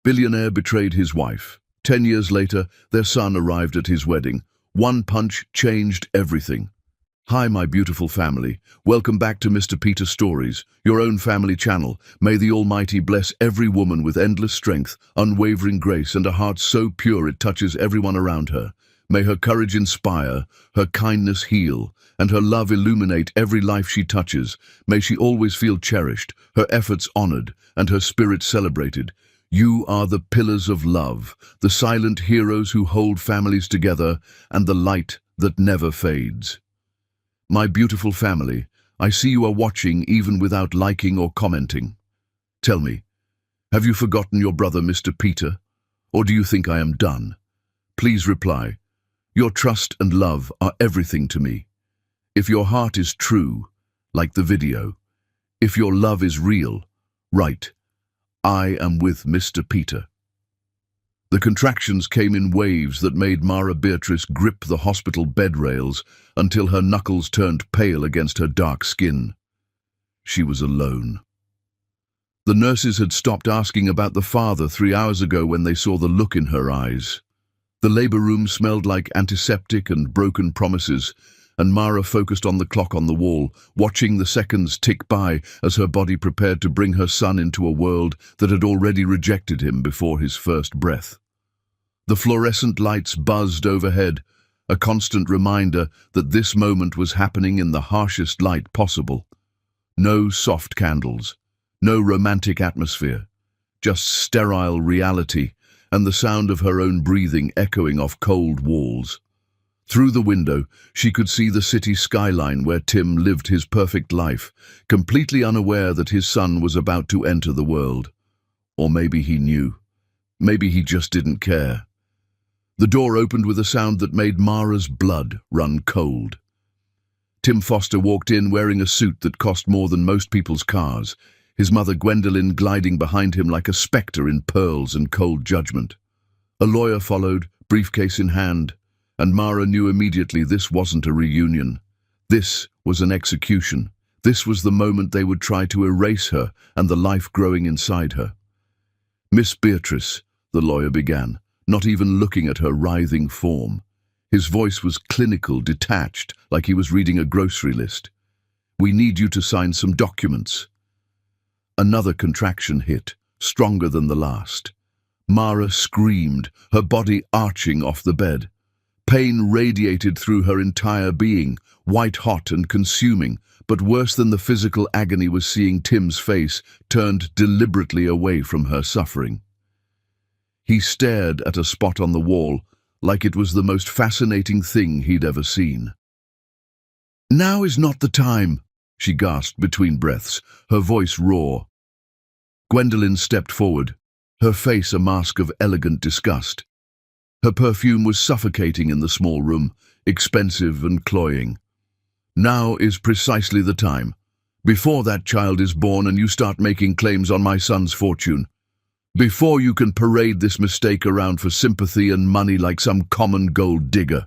Billionaire betrayed his wife. 10 years later, their son arrived at his wedding. One punch changed everything. Hi, my beautiful family. Welcome back to Mr. Peter Stories, your own family channel. May the Almighty bless every woman with endless strength, unwavering grace, and a heart so pure it touches everyone around her. May her courage inspire, her kindness heal, and her love illuminate every life she touches. May she always feel cherished, her efforts honored, and her spirit celebrated. You are the pillars of love, the silent heroes who hold families together, and the light that never fades. My beautiful family, I see you are watching even without liking or commenting. Tell me, have you forgotten your brother Mr. Peter? Or do you think I am done? Please reply. Your trust and love are everything to me. If your heart is true, like the video. If your love is real, write, I am with Mr. Peter. The contractions came in waves that made Mara Beatrice grip the hospital bed rails until her knuckles turned pale against her dark skin. She was alone. The nurses had stopped asking about the father 3 hours ago when they saw the look in her eyes. The labor room smelled like antiseptic and broken promises, and Mara focused on the clock on the wall, watching the seconds tick by as her body prepared to bring her son into a world that had already rejected him before his first breath. The fluorescent lights buzzed overhead, a constant reminder that this moment was happening in the harshest light possible. No soft candles, no romantic atmosphere, just sterile reality and the sound of her own breathing echoing off cold walls. Through the window, she could see the city skyline where Tim lived his perfect life, completely unaware that his son was about to enter the world. Or maybe he knew. Maybe he just didn't care. The door opened with a sound that made Mara's blood run cold. Tim Foster walked in wearing a suit that cost more than most people's cars, his mother Gwendolyn gliding behind him like a spectre in pearls and cold judgment. A lawyer followed, briefcase in hand, and Mara knew immediately this wasn't a reunion. This was an execution. This was the moment they would try to erase her and the life growing inside her. Miss Beatrice, the lawyer began, not even looking at her writhing form. His voice was clinical, detached, like he was reading a grocery list. We need you to sign some documents. Another contraction hit, stronger than the last. Mara screamed, her body arching off the bed. Pain radiated through her entire being, white-hot and consuming, but worse than the physical agony was seeing Tim's face turned deliberately away from her suffering. He stared at a spot on the wall like it was the most fascinating thing he'd ever seen. Now is not the time, she gasped between breaths, her voice raw. Gwendolyn stepped forward, her face a mask of elegant disgust. Her perfume was suffocating in the small room, expensive and cloying. Now is precisely the time. Before that child is born and you start making claims on my son's fortune. Before you can parade this mistake around for sympathy and money like some common gold digger.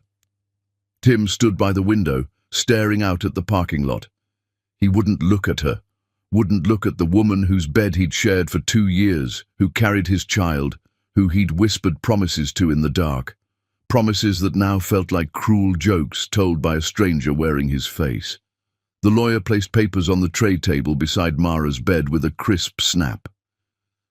Tim stood by the window, staring out at the parking lot. He wouldn't look at her, wouldn't look at the woman whose bed he'd shared for 2 years, who carried his child, who he'd whispered promises to in the dark, promises that now felt like cruel jokes told by a stranger wearing his face. The lawyer placed papers on the tray table beside Mara's bed with a crisp snap.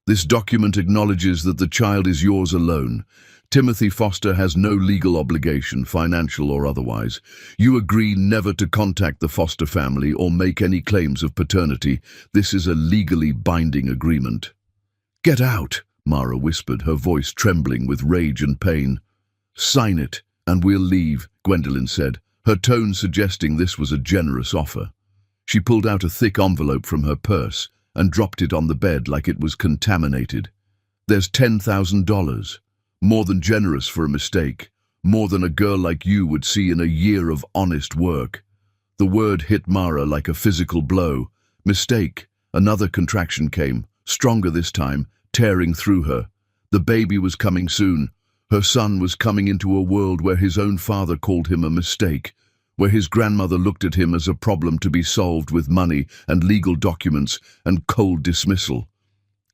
This document acknowledges that the child is yours alone. Timothy Foster has no legal obligation, financial or otherwise. You agree never to contact the Foster family or make any claims of paternity. This is a legally binding agreement. Get out! Mara whispered, her voice trembling with rage and pain. Sign it, and we'll leave, Gwendolyn said, her tone suggesting this was a generous offer. She pulled out a thick envelope from her purse and dropped it on the bed like it was contaminated. There's $10,000. More than generous for a mistake. More than a girl like you would see in a year of honest work. The word hit Mara like a physical blow. Mistake. Another contraction came, stronger this time, tearing through her. The baby was coming soon. Her son was coming into a world where his own father called him a mistake, where his grandmother looked at him as a problem to be solved with money and legal documents and cold dismissal.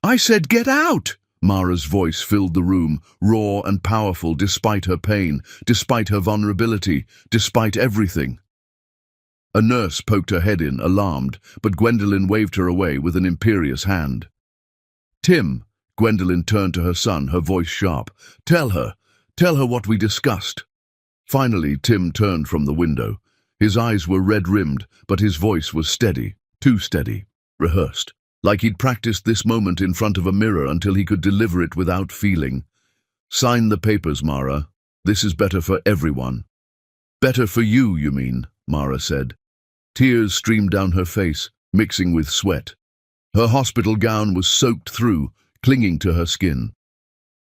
I said, get out! Mara's voice filled the room, raw and powerful despite her pain, despite her vulnerability, despite everything. A nurse poked her head in, alarmed, but Gwendolen waved her away with an imperious hand. "Tim," Gwendolen turned to her son, her voice sharp. Tell her what we discussed." Finally, Tim turned from the window. His eyes were red-rimmed, but his voice was steady, too steady, rehearsed, like he'd practiced this moment in front of a mirror until he could deliver it without feeling. "Sign the papers, Mara. This is better for everyone." "Better for you, you mean," Mara said. Tears streamed down her face, mixing with sweat. Her hospital gown was soaked through, clinging to her skin.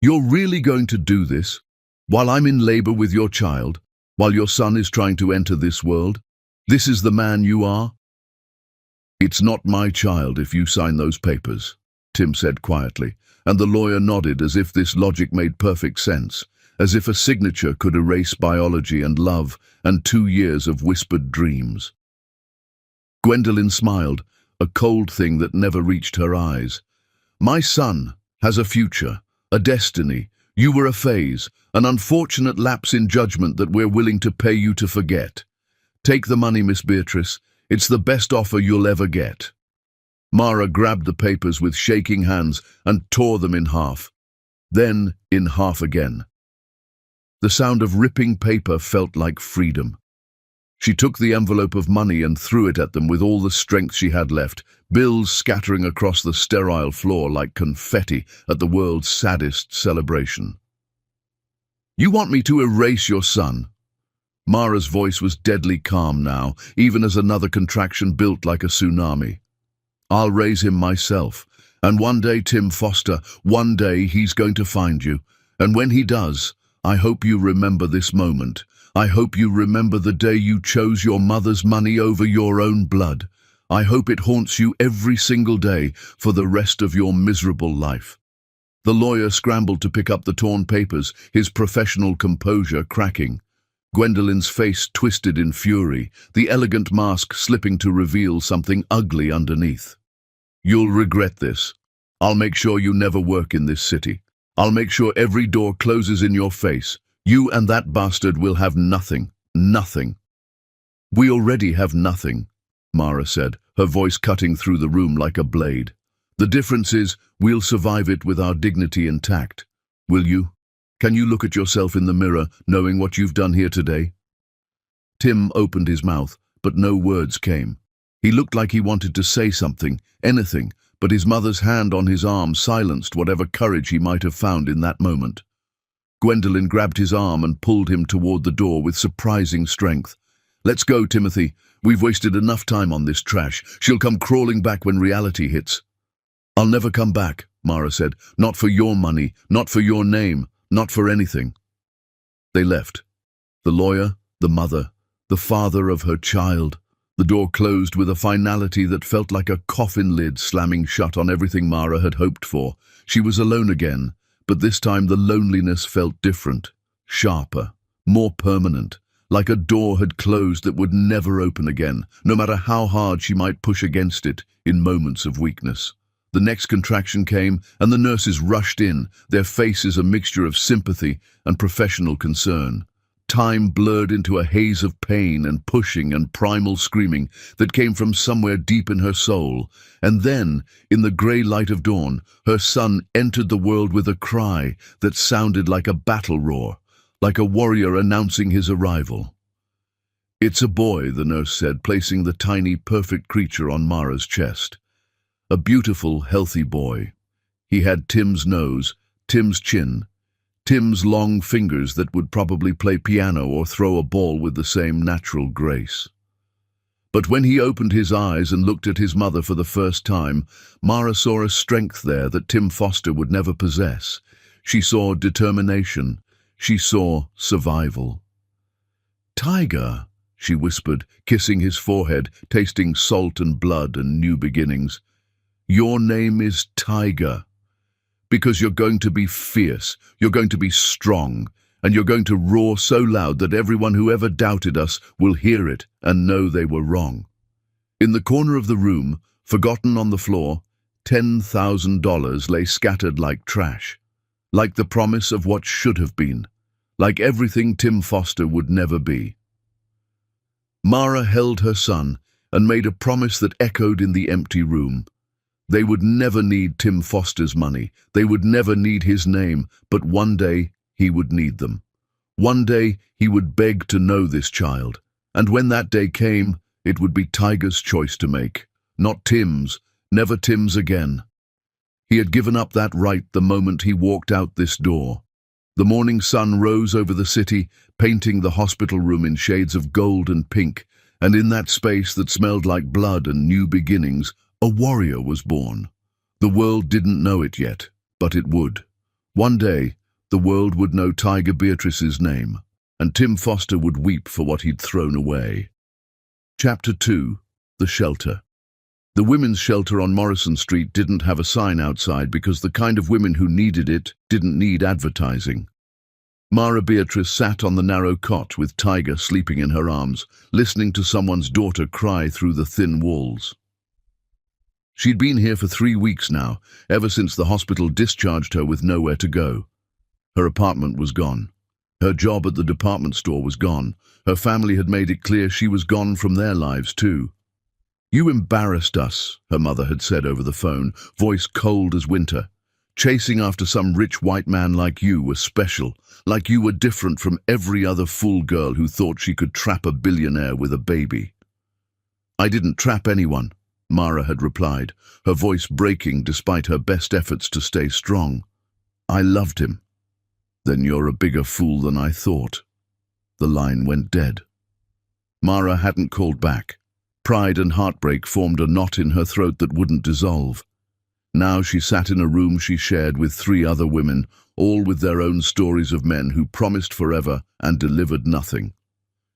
"You're really going to do this? While I'm in labor with your child? While your son is trying to enter this world? This is the man you are?" "It's not my child if you sign those papers," Tim said quietly, and the lawyer nodded as if this logic made perfect sense, as if a signature could erase biology and love and 2 years of whispered dreams. Gwendolen smiled, a cold thing that never reached her eyes. "My son has a future, a destiny. You were a phase, an unfortunate lapse in judgment that we're willing to pay you to forget. Take the money, Miss Beatrice. It's the best offer you'll ever get." Mara grabbed the papers with shaking hands and tore them in half. Then in half again. The sound of ripping paper felt like freedom. She took the envelope of money and threw it at them with all the strength she had left, bills scattering across the sterile floor like confetti at the world's saddest celebration. "You want me to erase your son?" Mara's voice was deadly calm now, even as another contraction built like a tsunami. "I'll raise him myself, and one day, Tim Foster, one day he's going to find you, and when he does, I hope you remember this moment. I hope you remember the day you chose your mother's money over your own blood. I hope it haunts you every single day for the rest of your miserable life." The lawyer scrambled to pick up the torn papers, his professional composure cracking. Gwendolen's face twisted in fury, the elegant mask slipping to reveal something ugly underneath. "You'll regret this. I'll make sure you never work in this city. I'll make sure every door closes in your face. You and that bastard will have nothing, nothing." "We already have nothing," Mara said, her voice cutting through the room like a blade. "The difference is, we'll survive it with our dignity intact. Will you? Can you look at yourself in the mirror, knowing what you've done here today?" Tim opened his mouth, but no words came. He looked like he wanted to say something, anything, but his mother's hand on his arm silenced whatever courage he might have found in that moment. Gwendolen grabbed his arm and pulled him toward the door with surprising strength. "Let's go, Timothy. We've wasted enough time on this trash. She'll come crawling back when reality hits." "I'll never come back," Mara said. "Not for your money, not for your name, not for anything." They left. The lawyer, the mother, the father of her child. The door closed with a finality that felt like a coffin lid slamming shut on everything Mara had hoped for. She was alone again, but this time the loneliness felt different, sharper, more permanent, like a door had closed that would never open again, no matter how hard she might push against it in moments of weakness. The next contraction came, and the nurses rushed in, their faces a mixture of sympathy and professional concern. Time blurred into a haze of pain and pushing and primal screaming that came from somewhere deep in her soul. And then, in the grey light of dawn, her son entered the world with a cry that sounded like a battle roar, like a warrior announcing his arrival. "It's a boy," the nurse said, placing the tiny, perfect creature on Mara's chest. A beautiful, healthy boy. He had Tim's nose, Tim's chin, Tim's long fingers that would probably play piano or throw a ball with the same natural grace. But when he opened his eyes and looked at his mother for the first time, Mara saw a strength there that Tim Foster would never possess. She saw determination. She saw survival. "Tiger," she whispered, kissing his forehead, tasting salt and blood and new beginnings. "Your name is Tiger. Because you're going to be fierce, you're going to be strong, and you're going to roar so loud that everyone who ever doubted us will hear it and know they were wrong." In the corner of the room, forgotten on the floor, $10,000 lay scattered like trash, like the promise of what should have been, like everything Tim Foster would never be. Mara held her son and made a promise that echoed in the empty room. They would never need Tim Foster's money, they would never need his name, but one day he would need them. One day he would beg to know this child, and when that day came, it would be Tiger's choice to make, not Tim's, never Tim's again. He had given up that right the moment he walked out this door. The morning sun rose over the city, painting the hospital room in shades of gold and pink, and in that space that smelled like blood and new beginnings, a warrior was born. The world didn't know it yet, but it would. One day, the world would know Tiger Beatrice's name, and Tim Foster would weep for what he'd thrown away. Chapter 2. The Shelter. The women's shelter on Morrison Street didn't have a sign outside because the kind of women who needed it didn't need advertising. Mara Beatrice sat on the narrow cot with Tiger sleeping in her arms, listening to someone's daughter cry through the thin walls. She'd been here for 3 weeks now, ever since the hospital discharged her with nowhere to go. Her apartment was gone. Her job at the department store was gone. Her family had made it clear she was gone from their lives too. "You embarrassed us," her mother had said over the phone, voice cold as winter. "Chasing after some rich white man like you was special, like you were different from every other fool girl who thought she could trap a billionaire with a baby." "I didn't trap anyone," Mara had replied, her voice breaking despite her best efforts to stay strong. "I loved him." "Then you're a bigger fool than I thought." The line went dead. Mara hadn't called back. Pride and heartbreak formed a knot in her throat that wouldn't dissolve. Now she sat in a room she shared with 3 other women, all with their own stories of men who promised forever and delivered nothing.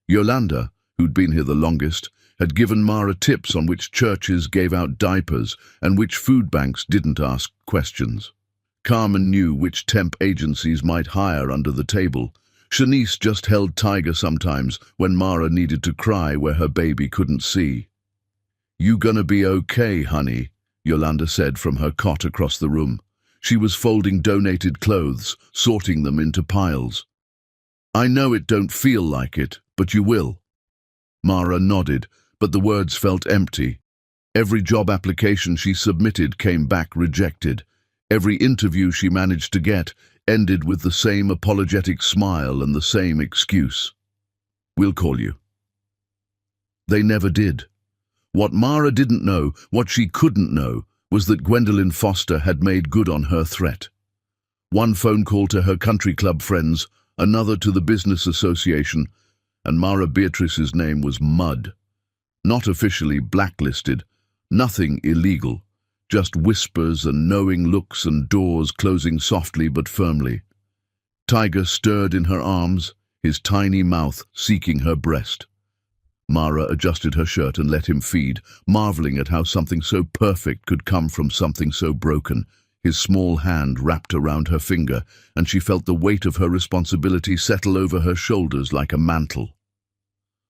Yolanda, who'd been here the longest, had given Mara tips on which churches gave out diapers and which food banks didn't ask questions. Carmen knew which temp agencies might hire under the table. Shanice just held Tiger sometimes when Mara needed to cry where her baby couldn't see. "You gonna be okay, honey," Yolanda said from her cot across the room. She was folding donated clothes, sorting them into piles. "I know it don't feel like it, but you will." Mara nodded, but the words felt empty. Every job application she submitted came back rejected. Every interview she managed to get ended with the same apologetic smile and the same excuse. "We'll call you." They never did. What Mara didn't know, what she couldn't know, was that Gwendolyn Foster had made good on her threat. One phone call to her country club friends, another to the business association, and Mara Beatrice's name was mud. Not officially blacklisted, nothing illegal, just whispers and knowing looks and doors closing softly but firmly. Tiger stirred in her arms, his tiny mouth seeking her breast. Mara adjusted her shirt and let him feed, marveling at how something so perfect could come from something so broken. His small hand wrapped around her finger, and she felt the weight of her responsibility settle over her shoulders like a mantle.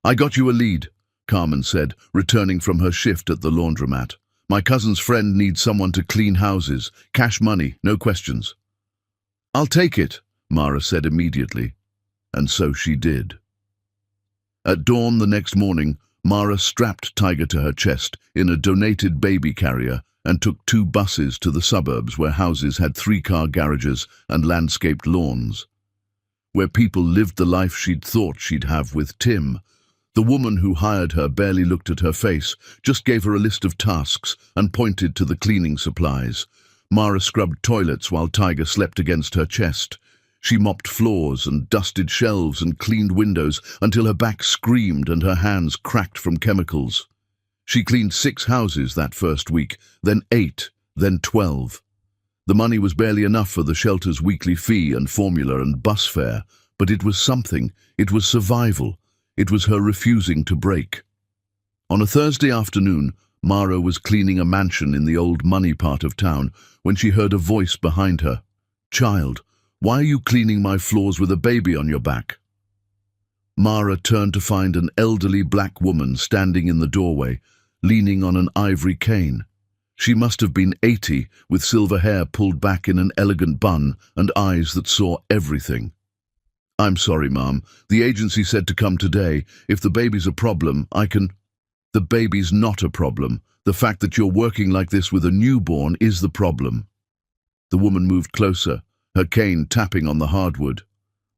"I got you a lead," Carmen said, returning from her shift at the laundromat. "My cousin's friend needs someone to clean houses. Cash money, no questions." "I'll take it," Mara said immediately. And so she did. At dawn the next morning, Mara strapped Tiger to her chest in a donated baby carrier and took 2 buses to the suburbs where houses had 3-car garages and landscaped lawns. Where people lived the life she'd thought she'd have with Tim. The woman who hired her barely looked at her face, just gave her a list of tasks and pointed to the cleaning supplies. Mara scrubbed toilets while Tiger slept against her chest. She mopped floors and dusted shelves and cleaned windows until her back screamed and her hands cracked from chemicals. She cleaned 6 houses that first week, then 8, then 12. The money was barely enough for the shelter's weekly fee and formula and bus fare, but it was something. It was survival. It was her refusing to break. On a Thursday afternoon, Mara was cleaning a mansion in the old money part of town when she heard a voice behind her. "Child, why are you cleaning my floors with a baby on your back?" Mara turned to find an elderly black woman standing in the doorway, leaning on an ivory cane. She must have been 80, with silver hair pulled back in an elegant bun and eyes that saw everything. "I'm sorry, Mom. The agency said to come today. If the baby's a problem, I can—" "The baby's not a problem. The fact that you're working like this with a newborn is the problem." The woman moved closer, her cane tapping on the hardwood.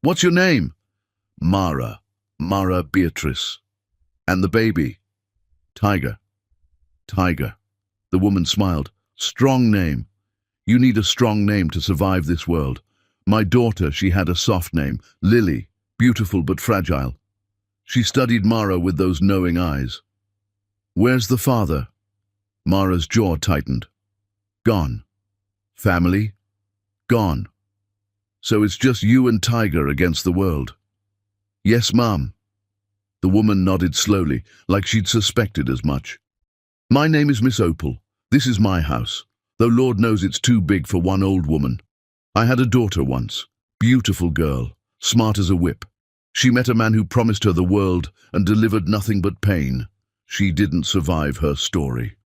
"What's your name?" "Mara. Mara Beatrice." "And the baby?" "Tiger." "Tiger." The woman smiled. "Strong name. You need a strong name to survive this world. My daughter, she had a soft name, Lily, beautiful but fragile." She studied Mara with those knowing eyes. "Where's the father?" Mara's jaw tightened. "Gone." "Family?" "Gone." "So it's just you and Tiger against the world?" "Yes, Mom." The woman nodded slowly, like she'd suspected as much. "My name is Miss Opal. This is my house, though Lord knows it's too big for one old woman. I had a daughter once, beautiful girl, smart as a whip. She met a man who promised her the world and delivered nothing but pain. She didn't survive her story."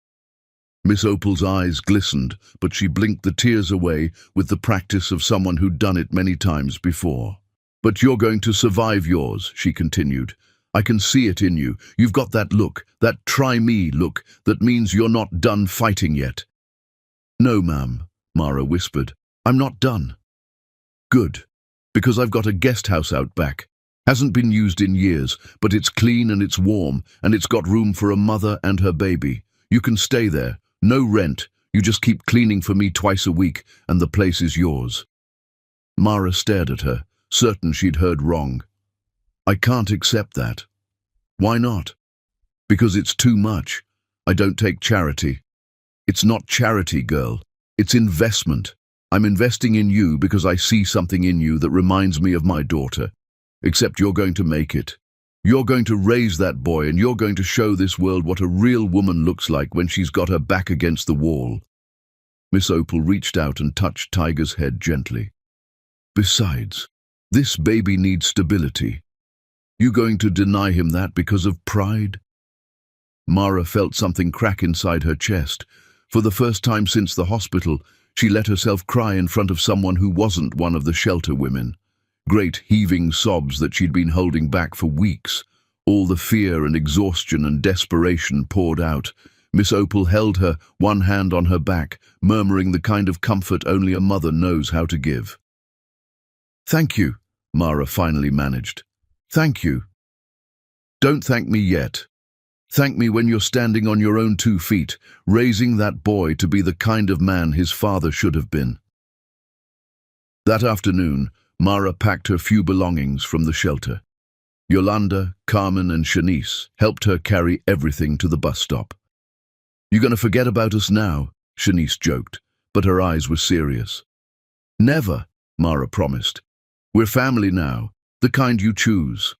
Miss Opal's eyes glistened, but she blinked the tears away with the practice of someone who'd done it many times before. "But you're going to survive yours," she continued. "I can see it in you. You've got that look, that try-me look, that means you're not done fighting yet." "No, ma'am," Mara whispered. "I'm not done." "Good, because I've got a guest house out back. Hasn't been used in years, but it's clean and it's warm, and it's got room for a mother and her baby. You can stay there. No rent. You just keep cleaning for me twice a week, and the place is yours." Mara stared at her, certain she'd heard wrong. "I can't accept that." "Why not?" "Because it's too much. I don't take charity." "It's not charity, girl. It's investment. I'm investing in you because I see something in you that reminds me of my daughter. Except you're going to make it. You're going to raise that boy, and you're going to show this world what a real woman looks like when she's got her back against the wall." Miss Opal reached out and touched Tiger's head gently. "Besides, this baby needs stability. You going to deny him that because of pride?" Mara felt something crack inside her chest. For the first time since the hospital, she let herself cry in front of someone who wasn't one of the shelter women. Great heaving sobs that she'd been holding back for weeks. All the fear and exhaustion and desperation poured out. Miss Opal held her, one hand on her back, murmuring the kind of comfort only a mother knows how to give. "Thank you," Mara finally managed. "Thank you." "Don't thank me yet. Thank me when you're standing on your own 2 feet, raising that boy to be the kind of man his father should have been." That afternoon, Mara packed her few belongings from the shelter. Yolanda, Carmen and Shanice helped her carry everything to the bus stop. "You gonna forget about us now?" Shanice joked, but her eyes were serious. "Never," Mara promised. "We're family now, the kind you choose."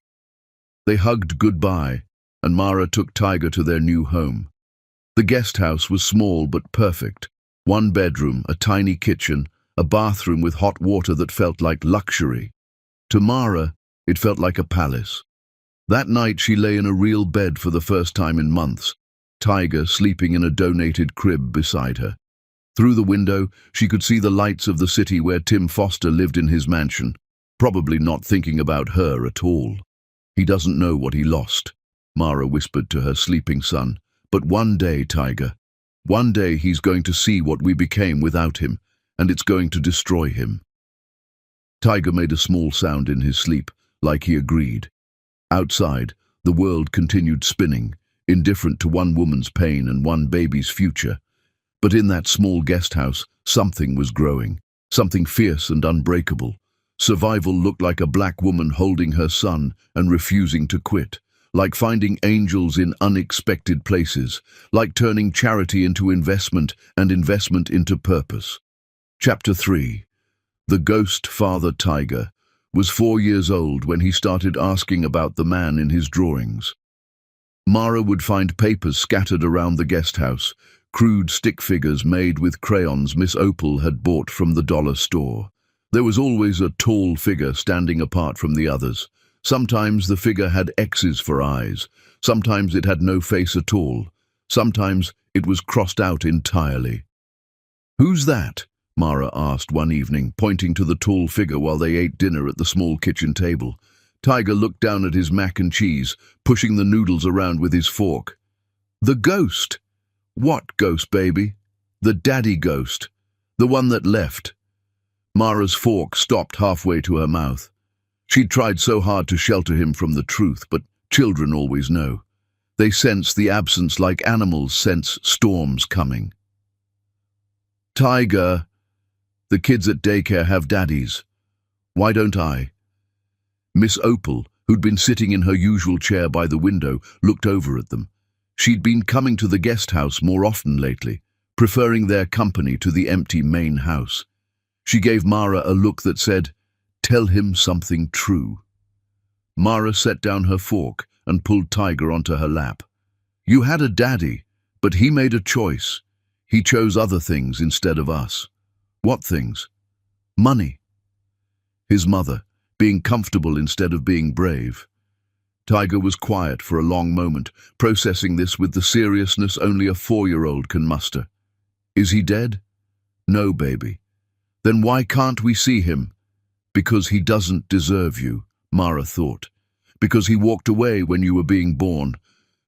They hugged goodbye, and Mara took Tiger to their new home. The guest house was small but perfect. 1 bedroom, a tiny kitchen, a bathroom with hot water that felt like luxury. To Mara, it felt like a palace. That night she lay in a real bed for the first time in months, Tiger sleeping in a donated crib beside her. Through the window, she could see the lights of the city where Tim Foster lived in his mansion, probably not thinking about her at all. "He doesn't know what he lost," Mara whispered to her sleeping son. "But one day, Tiger, one day he's going to see what we became without him, and it's going to destroy him." Tiger made a small sound in his sleep, like he agreed. Outside, the world continued spinning, indifferent to one woman's pain and one baby's future. But in that small guest house, something was growing, something fierce and unbreakable. Survival looked like a black woman holding her son and refusing to quit, like finding angels in unexpected places, like turning charity into investment and investment into purpose. Chapter 3. The ghost father Tiger was 4 years old when he started asking about the man in his drawings. Mara would find papers scattered around the guest house, crude stick figures made with crayons Miss Opal had bought from the dollar store. There was always a tall figure standing apart from the others. Sometimes the figure had X's for eyes, sometimes it had no face at all, sometimes It was crossed out entirely. "Who's that?" Mara asked one evening, pointing to the tall figure while they ate dinner at the small kitchen table. Tiger looked down at his mac and cheese, pushing the noodles around with his fork. "The ghost." "What ghost, baby?" "The daddy ghost. The one that left." Mara's fork stopped halfway to her mouth. She'd tried so hard to shelter him from the truth, but children always know. They sense the absence like animals sense storms coming. "Tiger, the kids at daycare have daddies. Why don't I?" Miss Opal, who'd been sitting in her usual chair by the window, looked over at them. She'd been coming to the guest house more often lately, preferring their company to the empty main house. She gave Mara a look that said, "Tell him something true." Mara set down her fork and pulled Tiger onto her lap. "You had a daddy, but he made a choice. He chose other things instead of us." "What things?" "Money." His mother, being comfortable instead of being brave. Tiger was quiet for a long moment, processing this with the seriousness only a 4-year-old can muster. "Is he dead?" "No, baby." "Then why can't we see him?" "Because he doesn't deserve you," Mara thought. "Because he walked away when you were being born.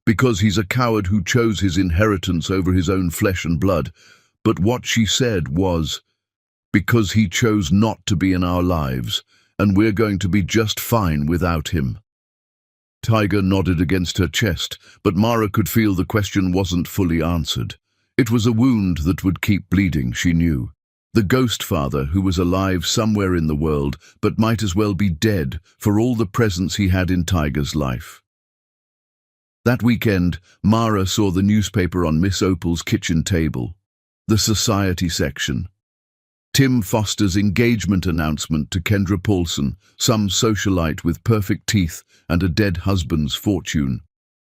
Because he's a coward who chose his inheritance over his own flesh and blood." But what she said was, "Because he chose not to be in our lives, and we're going to be just fine without him." Tiger nodded against her chest, but Mara could feel the question wasn't fully answered. It was a wound that would keep bleeding, she knew. The ghost father who was alive somewhere in the world, but might as well be dead for all the presence he had in Tiger's life. That weekend, Mara saw the newspaper on Miss Opal's kitchen table. The society section. Tim Foster's engagement announcement to Kendra Paulson, some socialite with perfect teeth and a dead husband's fortune.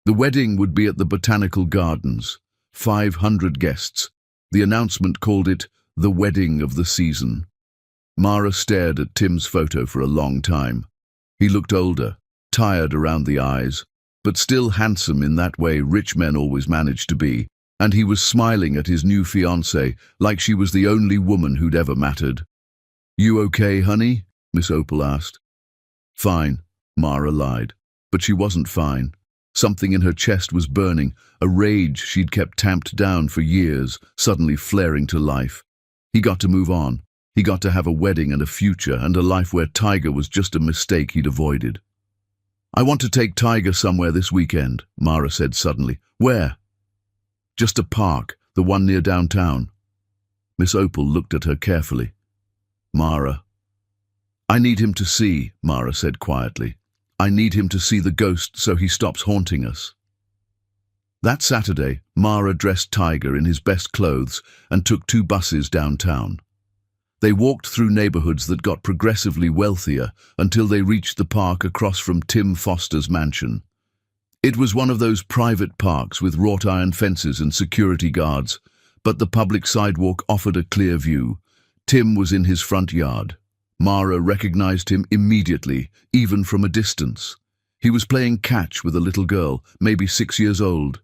The wedding would be at the Botanical Gardens. 500 guests. The announcement called it the wedding of the season. Mara stared at Tim's photo for a long time. He looked older, tired around the eyes, but still handsome in that way rich men always manage to be, and he was smiling at his new fiancée like she was the only woman who'd ever mattered. "You okay, honey?" Miss Opal asked. "Fine," Mara lied. But she wasn't fine. Something in her chest was burning, a rage she'd kept tamped down for years, suddenly flaring to life. He got to move on. He got to have a wedding and a future and a life where Tiger was just a mistake he'd avoided. "I want to take Tiger somewhere this weekend," Mara said suddenly. "Where?" "Just a park, the one near downtown." Miss Opal looked at her carefully. "Mara." "I need him to see," Mara said quietly. "I need him to see the ghost so he stops haunting us." That Saturday, Mara dressed Tiger in his best clothes and took 2 buses downtown. They walked through neighborhoods that got progressively wealthier until they reached the park across from Tim Foster's mansion. It was one of those private parks with wrought iron fences and security guards, but the public sidewalk offered a clear view. Tim was in his front yard. Mara recognized him immediately, even from a distance. He was playing catch with a little girl, maybe 6 years old.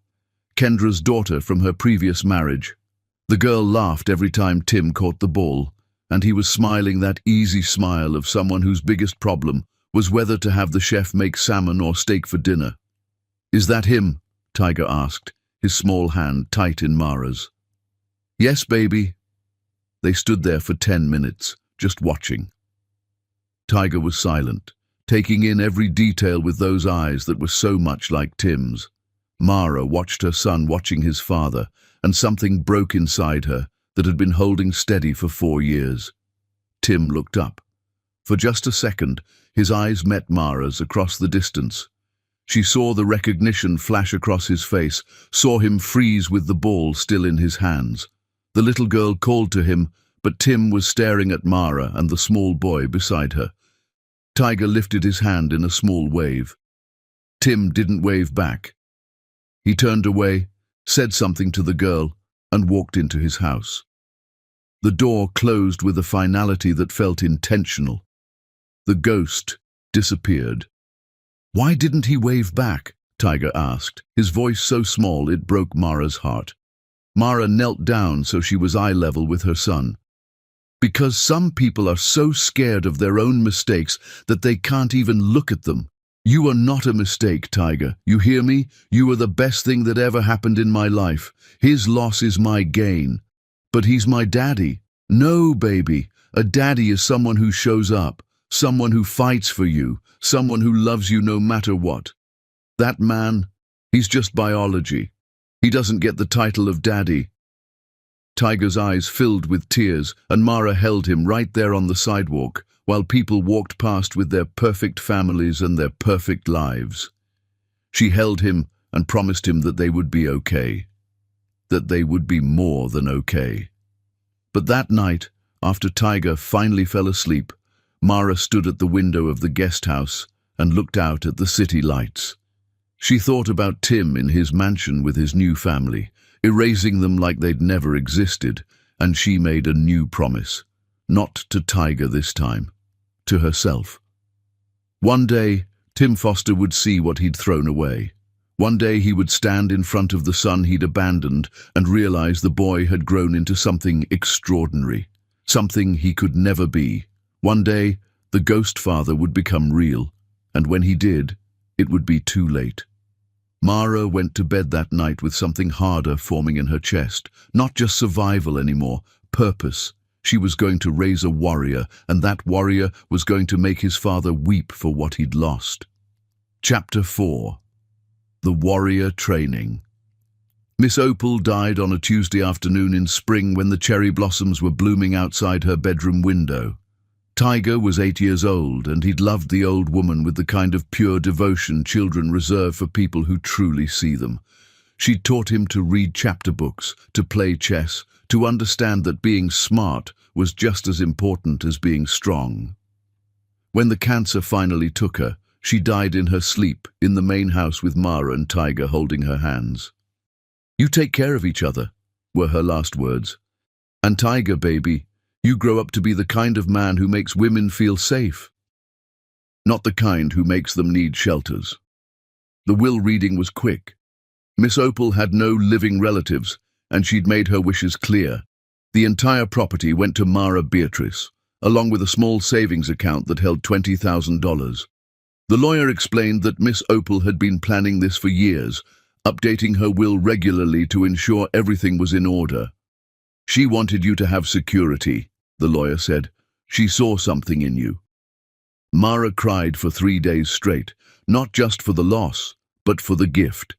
Kendra's daughter from her previous marriage. The girl laughed every time Tim caught the ball, and he was smiling that easy smile of someone whose biggest problem was whether to have the chef make salmon or steak for dinner. "Is that him?" Tiger asked, his small hand tight in Mara's. "Yes, baby." They stood there for 10 minutes, just watching. Tiger was silent, taking in every detail with those eyes that were so much like Tim's. Mara watched her son watching his father, and something broke inside her that had been holding steady for 4 years. Tim looked up. For just a second, his eyes met Mara's across the distance. She saw the recognition flash across his face, saw him freeze with the ball still in his hands. The little girl called to him, but Tim was staring at Mara and the small boy beside her. Tiger lifted his hand in a small wave. Tim didn't wave back. He turned away, said something to the girl, and walked into his house. The door closed with a finality that felt intentional. The ghost disappeared. "Why didn't he wave back?" Tiger asked, his voice so small it broke Mara's heart. Mara knelt down so she was eye level with her son. Because some people are so scared of their own mistakes that they can't even look at them. You are not a mistake, Tiger. You hear me? You are the best thing that ever happened in my life. His loss is my gain. But he's my daddy. No, baby. A daddy is someone who shows up, someone who fights for you, someone who loves you no matter what. That man, he's just biology. He doesn't get the title of daddy. Tiger's eyes filled with tears, and Mara held him right there on the sidewalk, while people walked past with their perfect families and their perfect lives. She held him and promised him that they would be okay. That they would be more than okay. But that night, after Tiger finally fell asleep, Mara stood at the window of the guest house and looked out at the city lights. She thought about Tim in his mansion with his new family, erasing them like they'd never existed, and she made a new promise. Not to Tiger this time, to herself. One day, Tim Foster would see what he'd thrown away. One day he would stand in front of the son he'd abandoned and realize the boy had grown into something extraordinary, something he could never be. One day, the ghost father would become real, and when he did, it would be too late. Mara went to bed that night with something harder forming in her chest. Not just survival anymore, purpose. She was going to raise a warrior, and that warrior was going to make his father weep for what he'd lost. Chapter 4. The Warrior Training. Miss Opal died on a Tuesday afternoon in spring when the cherry blossoms were blooming outside her bedroom window. Tiger was 8 years old, and he'd loved the old woman with the kind of pure devotion children reserve for people who truly see them. She'd taught him to read chapter books, to play chess, to understand that being smart was just as important as being strong. When the cancer finally took her, she died in her sleep in the main house with Mara and Tiger holding her hands. "You take care of each other," were her last words. "And Tiger, baby, you grow up to be the kind of man who makes women feel safe. Not the kind who makes them need shelters." The will reading was quick. Miss Opal had no living relatives, and she'd made her wishes clear. The entire property went to Mara Beatrice, along with a small savings account that held $20,000. The lawyer explained that Miss Opal had been planning this for years, updating her will regularly to ensure everything was in order. "She wanted you to have security," the lawyer said. "She saw something in you." Mara cried for 3 days straight, not just for the loss, but for the gift.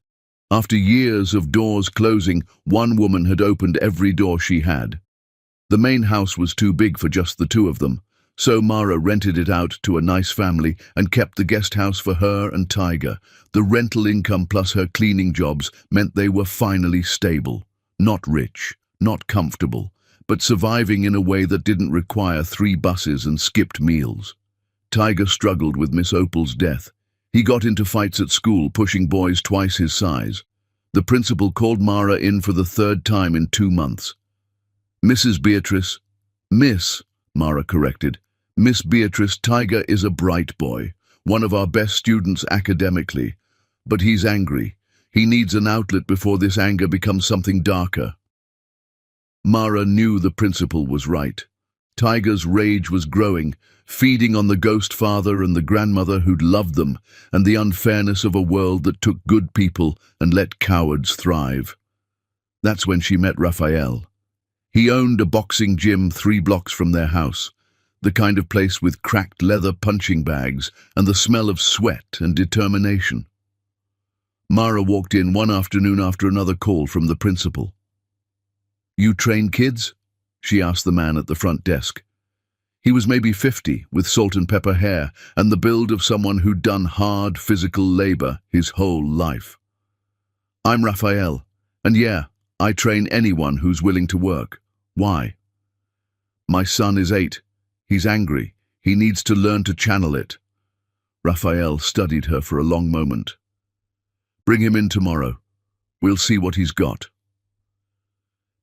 After years of doors closing, one woman had opened every door she had. The main house was too big for just the two of them, so Mara rented it out to a nice family and kept the guest house for her and Tiger. The rental income plus her cleaning jobs meant they were finally stable, not rich, not comfortable, but surviving in a way that didn't require 3 buses and skipped meals. Tiger struggled with Miss Opal's death. He got into fights at school, pushing boys twice his size. The principal called Mara in for the 3rd time in 2 months. "Mrs. Beatrice." "Miss," Mara corrected. "Miss Beatrice, Tiger is a bright boy, one of our best students academically. But he's angry. He needs an outlet before this anger becomes something darker." Mara knew the principal was right. Tiger's rage was growing, feeding on the ghost father and the grandmother who'd loved them, and the unfairness of a world that took good people and let cowards thrive. That's when she met Raphael. He owned a boxing gym 3 blocks from their house, the kind of place with cracked leather punching bags and the smell of sweat and determination. Mara walked in one afternoon after another call from the principal. "You train kids?" she asked the man at the front desk. He was maybe 50, with salt and pepper hair, and the build of someone who'd done hard physical labor his whole life. "I'm Raphael, and yeah, I train anyone who's willing to work. Why?" "My son is 8. He's angry. He needs to learn to channel it." Raphael studied her for a long moment. "Bring him in tomorrow. We'll see what he's got."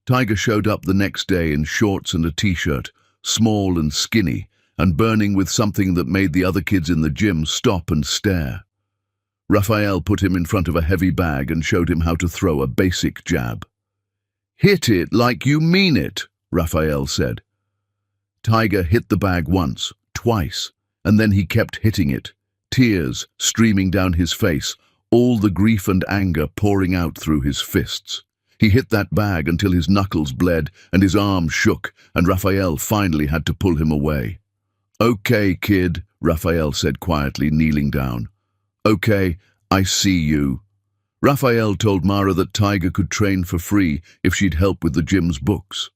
Tiger showed up the next day in shorts and a t-shirt, small and skinny, and burning with something that made the other kids in the gym stop and stare. Raphael put him in front of a heavy bag and showed him how to throw a basic jab. Hit it like you mean it, Raphael said. Tiger hit the bag once, twice, and then he kept hitting it, tears streaming down his face, all the grief and anger pouring out through his fists. He hit that bag until his knuckles bled and his arms shook, and Raphael finally had to pull him away. "Okay, kid," Raphael said quietly, kneeling down. "Okay, I see you." Raphael told Mara that Tiger could train for free if she'd help with the gym's books.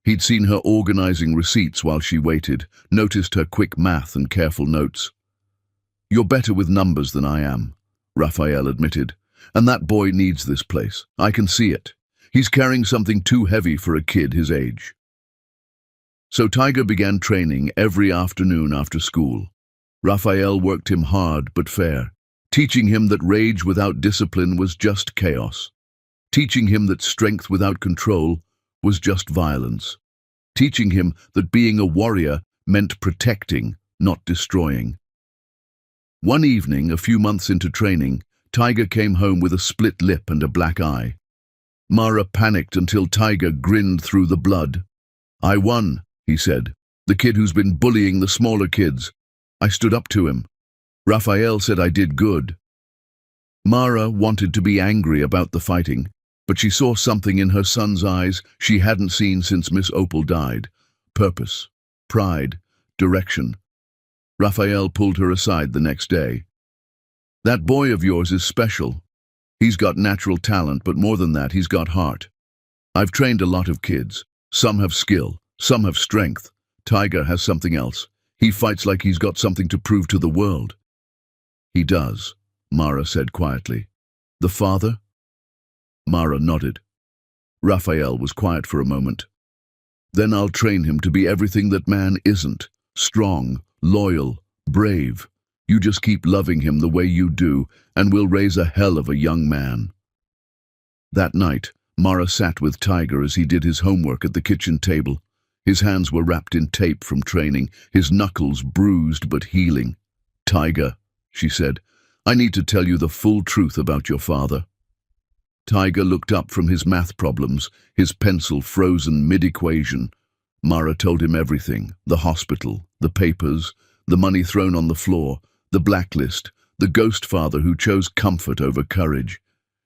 He'd seen her organizing receipts while she waited, noticed her quick math and careful notes. "You're better with numbers than I am," Raphael admitted, "and that boy needs this place. I can see it. He's carrying something too heavy for a kid his age." So Tiger began training every afternoon after school. Raphael worked him hard but fair, teaching him that rage without discipline was just chaos, teaching him that strength without control was just violence, teaching him that being a warrior meant protecting, not destroying. One evening, a few months into training, Tiger came home with a split lip and a black eye. Mara panicked until Tiger grinned through the blood. "I won," he said. "The kid who's been bullying the smaller kids. I stood up to him. Raphael said I did good." Mara wanted to be angry about the fighting, but she saw something in her son's eyes she hadn't seen since Miss Opal died. Purpose, pride, direction. Raphael pulled her aside the next day. "That boy of yours is special. He's got natural talent, but more than that, he's got heart. I've trained a lot of kids. Some have skill, some have strength. Tiger has something else. He fights like he's got something to prove to the world." "He does," Mara said quietly. "The father?" Mara nodded. Raphael was quiet for a moment. "Then I'll train him to be everything that man isn't. Strong, loyal, brave. You just keep loving him the way you do, and we'll raise a hell of a young man." That night, Mara sat with Tiger as he did his homework at the kitchen table. His hands were wrapped in tape from training, his knuckles bruised but healing. "Tiger," she said, "I need to tell you the full truth about your father." Tiger looked up from his math problems, his pencil frozen mid-equation. Mara told him everything: the hospital, the papers, the money thrown on the floor, the blacklist, the ghost father who chose comfort over courage.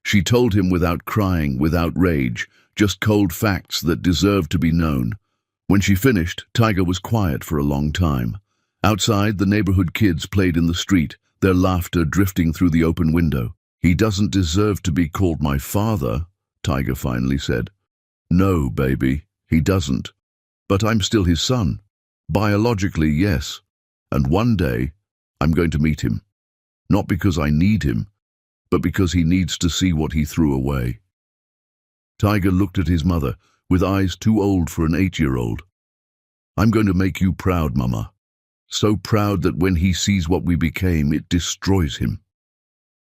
She told him without crying, without rage, just cold facts that deserved to be known. When she finished, Tiger was quiet for a long time. Outside, the neighborhood kids played in the street, their laughter drifting through the open window. "He doesn't deserve to be called my father," Tiger finally said. "No, baby, he doesn't. But I'm still his son. Biologically, yes. And one day, I'm going to meet him. Not because I need him, but because he needs to see what he threw away." Tiger looked at his mother, with eyes too old for an 8-year-old. "I'm going to make you proud, Mama. So proud that when he sees what we became, it destroys him."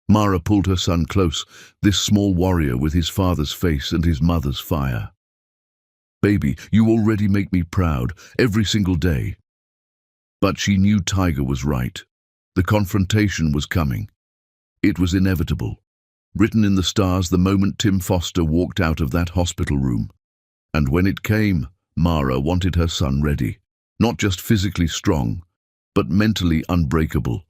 Mara pulled her son close, this small warrior with his father's face and his mother's fire. "Baby, you already make me proud, every single day." But she knew Tiger was right. The confrontation was coming. It was inevitable. Written in the stars the moment Tim Foster walked out of that hospital room. And when it came, Mara wanted her son ready. Not just physically strong, but mentally unbreakable.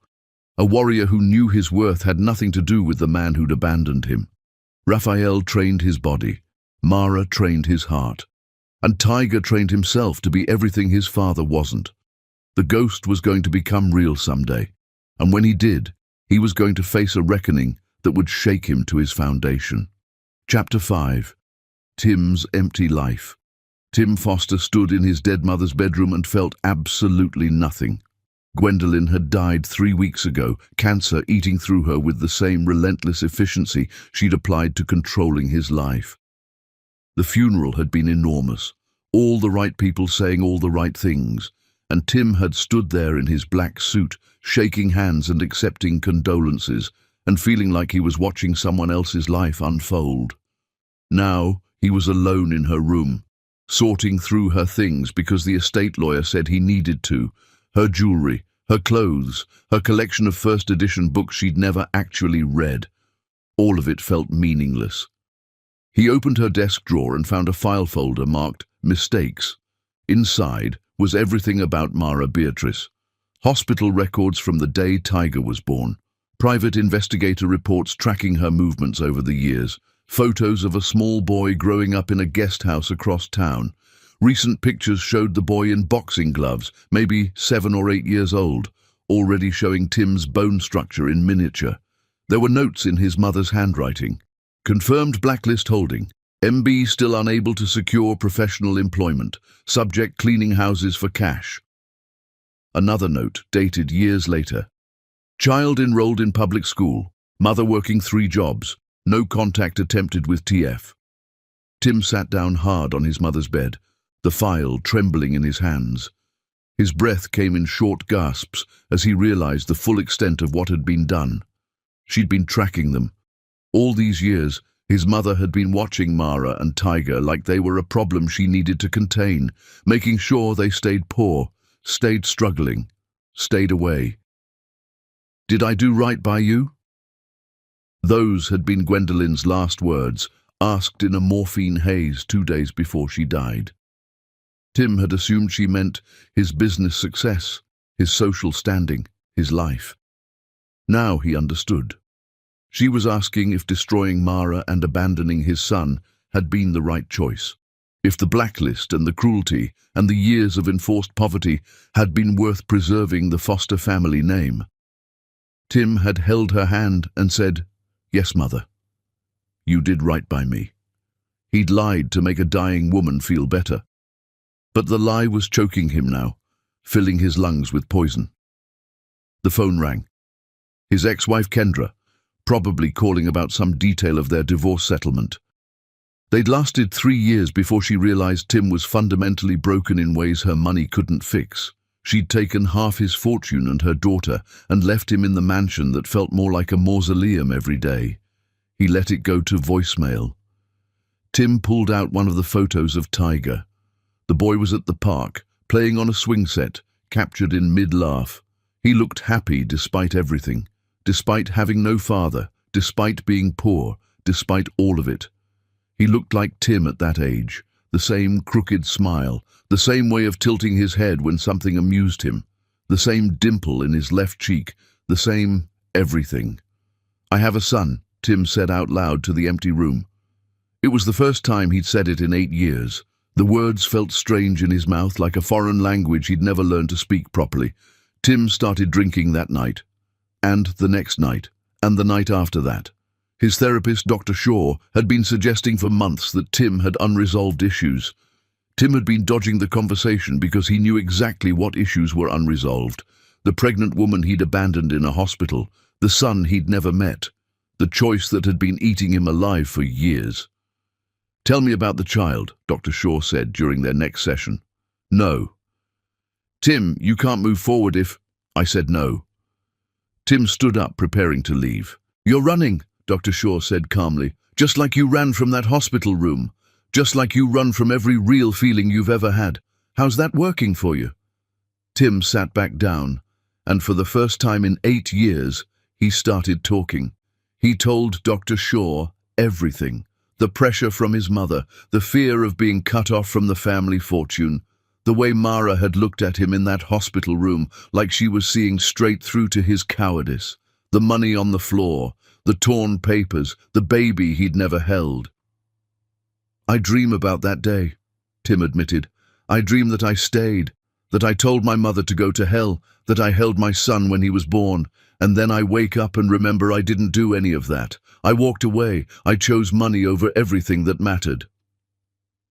A warrior who knew his worth had nothing to do with the man who'd abandoned him. Raphael trained his body. Mara trained his heart. And Tiger trained himself to be everything his father wasn't. The ghost was going to become real someday. And when he did, he was going to face a reckoning that would shake him to his foundation. Chapter 5. Tim's Empty Life. Tim Foster stood in his dead mother's bedroom and felt absolutely nothing. Gwendolyn had died 3 weeks ago, cancer eating through her with the same relentless efficiency she'd applied to controlling his life. The funeral had been enormous, all the right people saying all the right things, and Tim had stood there in his black suit, shaking hands and accepting condolences, and feeling like he was watching someone else's life unfold. Now he was alone in her room, sorting through her things because the estate lawyer said he needed to, her jewelry, her clothes, her collection of first-edition books she'd never actually read. All of it felt meaningless. He opened her desk drawer and found a file folder marked Mistakes. Inside was everything about Mara Beatrice. Hospital records from the day Tiger was born. Private investigator reports tracking her movements over the years. Photos of a small boy growing up in a guest house across town. Recent pictures showed the boy in boxing gloves, maybe 7 or 8 years old, already showing Tim's bone structure in miniature. There were notes in his mother's handwriting. Confirmed blacklist holding. MB still unable to secure professional employment. Subject cleaning houses for cash. Another note, dated years later. Child enrolled in public school. Mother working 3 jobs. No contact attempted with TF. Tim sat down hard on his mother's bed, the file trembling in his hands. His breath came in short gasps as he realized the full extent of what had been done. She'd been tracking them. All these years, his mother had been watching Mara and Tiger like they were a problem she needed to contain, making sure they stayed poor, stayed struggling, stayed away. "Did I do right by you?" Those had been Gwendolyn's last words, asked in a morphine haze 2 days before she died. Tim had assumed she meant his business success, his social standing, his life. Now he understood. She was asking if destroying Mara and abandoning his son had been the right choice. If the blacklist and the cruelty and the years of enforced poverty had been worth preserving the foster family name. Tim had held her hand and said, "Yes, Mother. You did right by me." He'd lied to make a dying woman feel better. But the lie was choking him now, filling his lungs with poison. The phone rang. His ex-wife Kendra, probably calling about some detail of their divorce settlement. They'd lasted 3 years before she realized Tim was fundamentally broken in ways her money couldn't fix. She'd taken half his fortune and her daughter and left him in the mansion that felt more like a mausoleum every day. He let it go to voicemail. Tim pulled out one of the photos of Tiger. The boy was at the park, playing on a swing set, captured in mid-laugh. He looked happy despite everything, despite having no father, despite being poor, despite all of it. He looked like Tim at that age, the same crooked smile, the same way of tilting his head when something amused him, the same dimple in his left cheek, the same everything. "I have a son," Tim said out loud to the empty room. It was the first time he'd said it in 8 years. The words felt strange in his mouth, like a foreign language he'd never learned to speak properly. Tim started drinking that night, and the next night, and the night after that. His therapist, Dr. Shaw, had been suggesting for months that Tim had unresolved issues. Tim had been dodging the conversation because he knew exactly what issues were unresolved. The pregnant woman he'd abandoned in a hospital, the son he'd never met, the choice that had been eating him alive for years. "Tell me about the child," Dr. Shaw said during their next session. "No." "Tim, you can't move forward if—" I said no. Tim stood up, preparing to leave. "You're running," Dr. Shaw said calmly, "just like you ran from that hospital room, just like you run from every real feeling you've ever had. How's that working for you?" Tim sat back down, and for the first time in 8 years, he started talking. He told Dr. Shaw everything. The pressure from his mother, the fear of being cut off from the family fortune, the way Mara had looked at him in that hospital room like she was seeing straight through to his cowardice, the money on the floor, the torn papers, the baby he'd never held. "I dream about that day," Tim admitted. "I dream that I stayed, that I told my mother to go to hell, that I held my son when he was born, and then I wake up and remember I didn't do any of that. I walked away. I chose money over everything that mattered."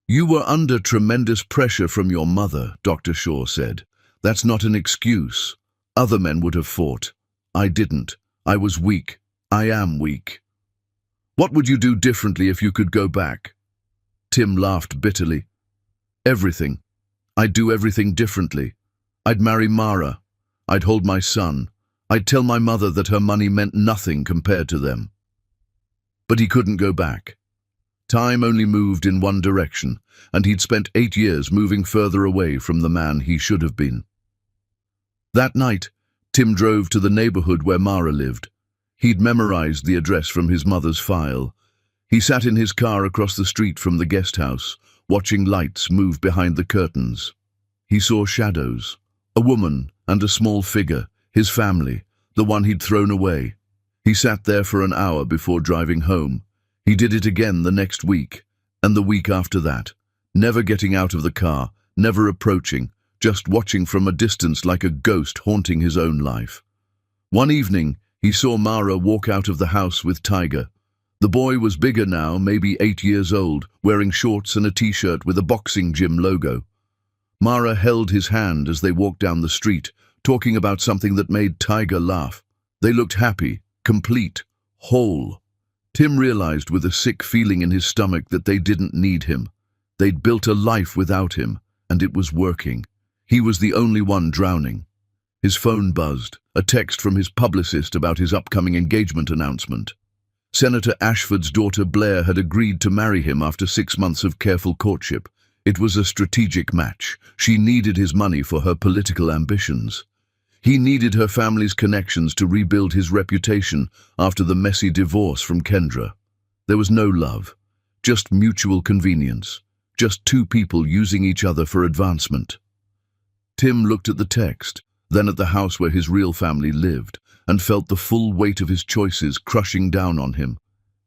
"You were under tremendous pressure from your mother," Dr. Shaw said. "That's not an excuse. Other men would have fought. I didn't. I was weak. I am weak." "What would you do differently if you could go back?" Tim laughed bitterly. "Everything. I'd do everything differently. I'd marry Mara. I'd hold my son. I'd tell my mother that her money meant nothing compared to them." But he couldn't go back. Time only moved in one direction, and he'd spent 8 years moving further away from the man he should have been. That night, Tim drove to the neighborhood where Mara lived. He'd memorized the address from his mother's file. He sat in his car across the street from the guest house, watching lights move behind the curtains. He saw shadows, a woman and a small figure, his family, the one he'd thrown away. He sat there for an hour before driving home. He did it again the next week, and the week after that, never getting out of the car, never approaching, just watching from a distance like a ghost haunting his own life. One evening, he saw Mara walk out of the house with Tiger. The boy was bigger now, maybe 8 years old, wearing shorts and a t-shirt with a boxing gym logo. Mara held his hand as they walked down the street, talking about something that made Tiger laugh. They looked happy, complete, whole. Tim realized with a sick feeling in his stomach that they didn't need him. They'd built a life without him, and it was working. He was the only one drowning. His phone buzzed, a text from his publicist about his upcoming engagement announcement. Senator Ashford's daughter Blair had agreed to marry him after 6 months of careful courtship. It was a strategic match. She needed his money for her political ambitions. He needed her family's connections to rebuild his reputation after the messy divorce from Kendra. There was no love, just mutual convenience, just two people using each other for advancement. Tim looked at the text, then at the house where his real family lived, and felt the full weight of his choices crushing down on him.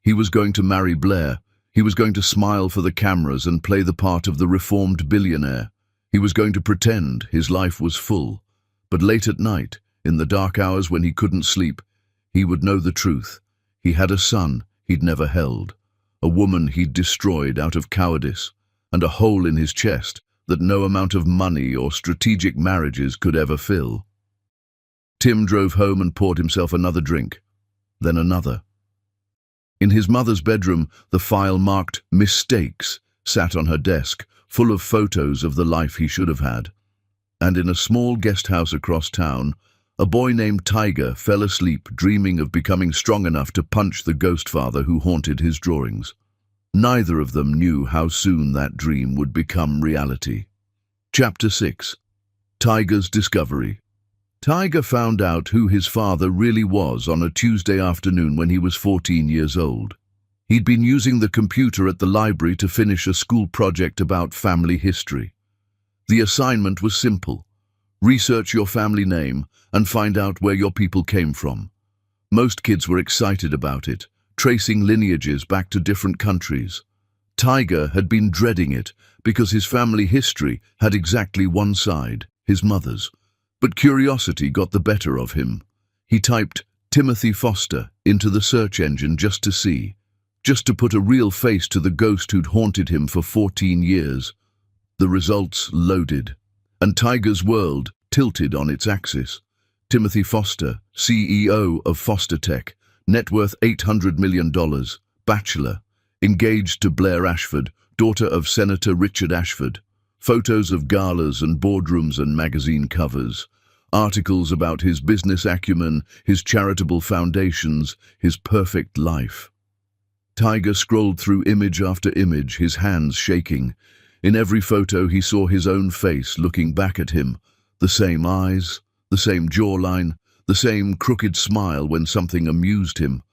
He was going to marry Blair. He was going to smile for the cameras and play the part of the reformed billionaire. He was going to pretend his life was full. But late at night, in the dark hours when he couldn't sleep, he would know the truth. He had a son he'd never held, a woman he'd destroyed out of cowardice, and a hole in his chest that no amount of money or strategic marriages could ever fill. Tim drove home and poured himself another drink, then another. In his mother's bedroom, the file marked "Mistakes" sat on her desk, full of photos of the life he should have had. And in a small guest house across town, a boy named Tiger fell asleep dreaming of becoming strong enough to punch the ghost father who haunted his drawings. Neither of them knew how soon that dream would become reality. Chapter 6. Tiger's Discovery. Tiger found out who his father really was on a Tuesday afternoon when he was 14 years old. He'd been using the computer at the library to finish a school project about family history. The assignment was simple. Research your family name and find out where your people came from. Most kids were excited about it, tracing lineages back to different countries. Tiger had been dreading it because his family history had exactly one side, his mother's. But curiosity got the better of him. He typed Timothy Foster into the search engine just to see, just to put a real face to the ghost who'd haunted him for 14 years. The results loaded, and Tiger's world tilted on its axis. Timothy Foster, CEO of Foster Tech, net worth $800 million, bachelor, engaged to Blair Ashford, daughter of Senator Richard Ashford. Photos of galas and boardrooms and magazine covers. Articles about his business acumen, his charitable foundations, his perfect life. Tiger scrolled through image after image, his hands shaking. In every photo he saw his own face looking back at him. The same eyes, the same jawline, the same crooked smile when something amused him.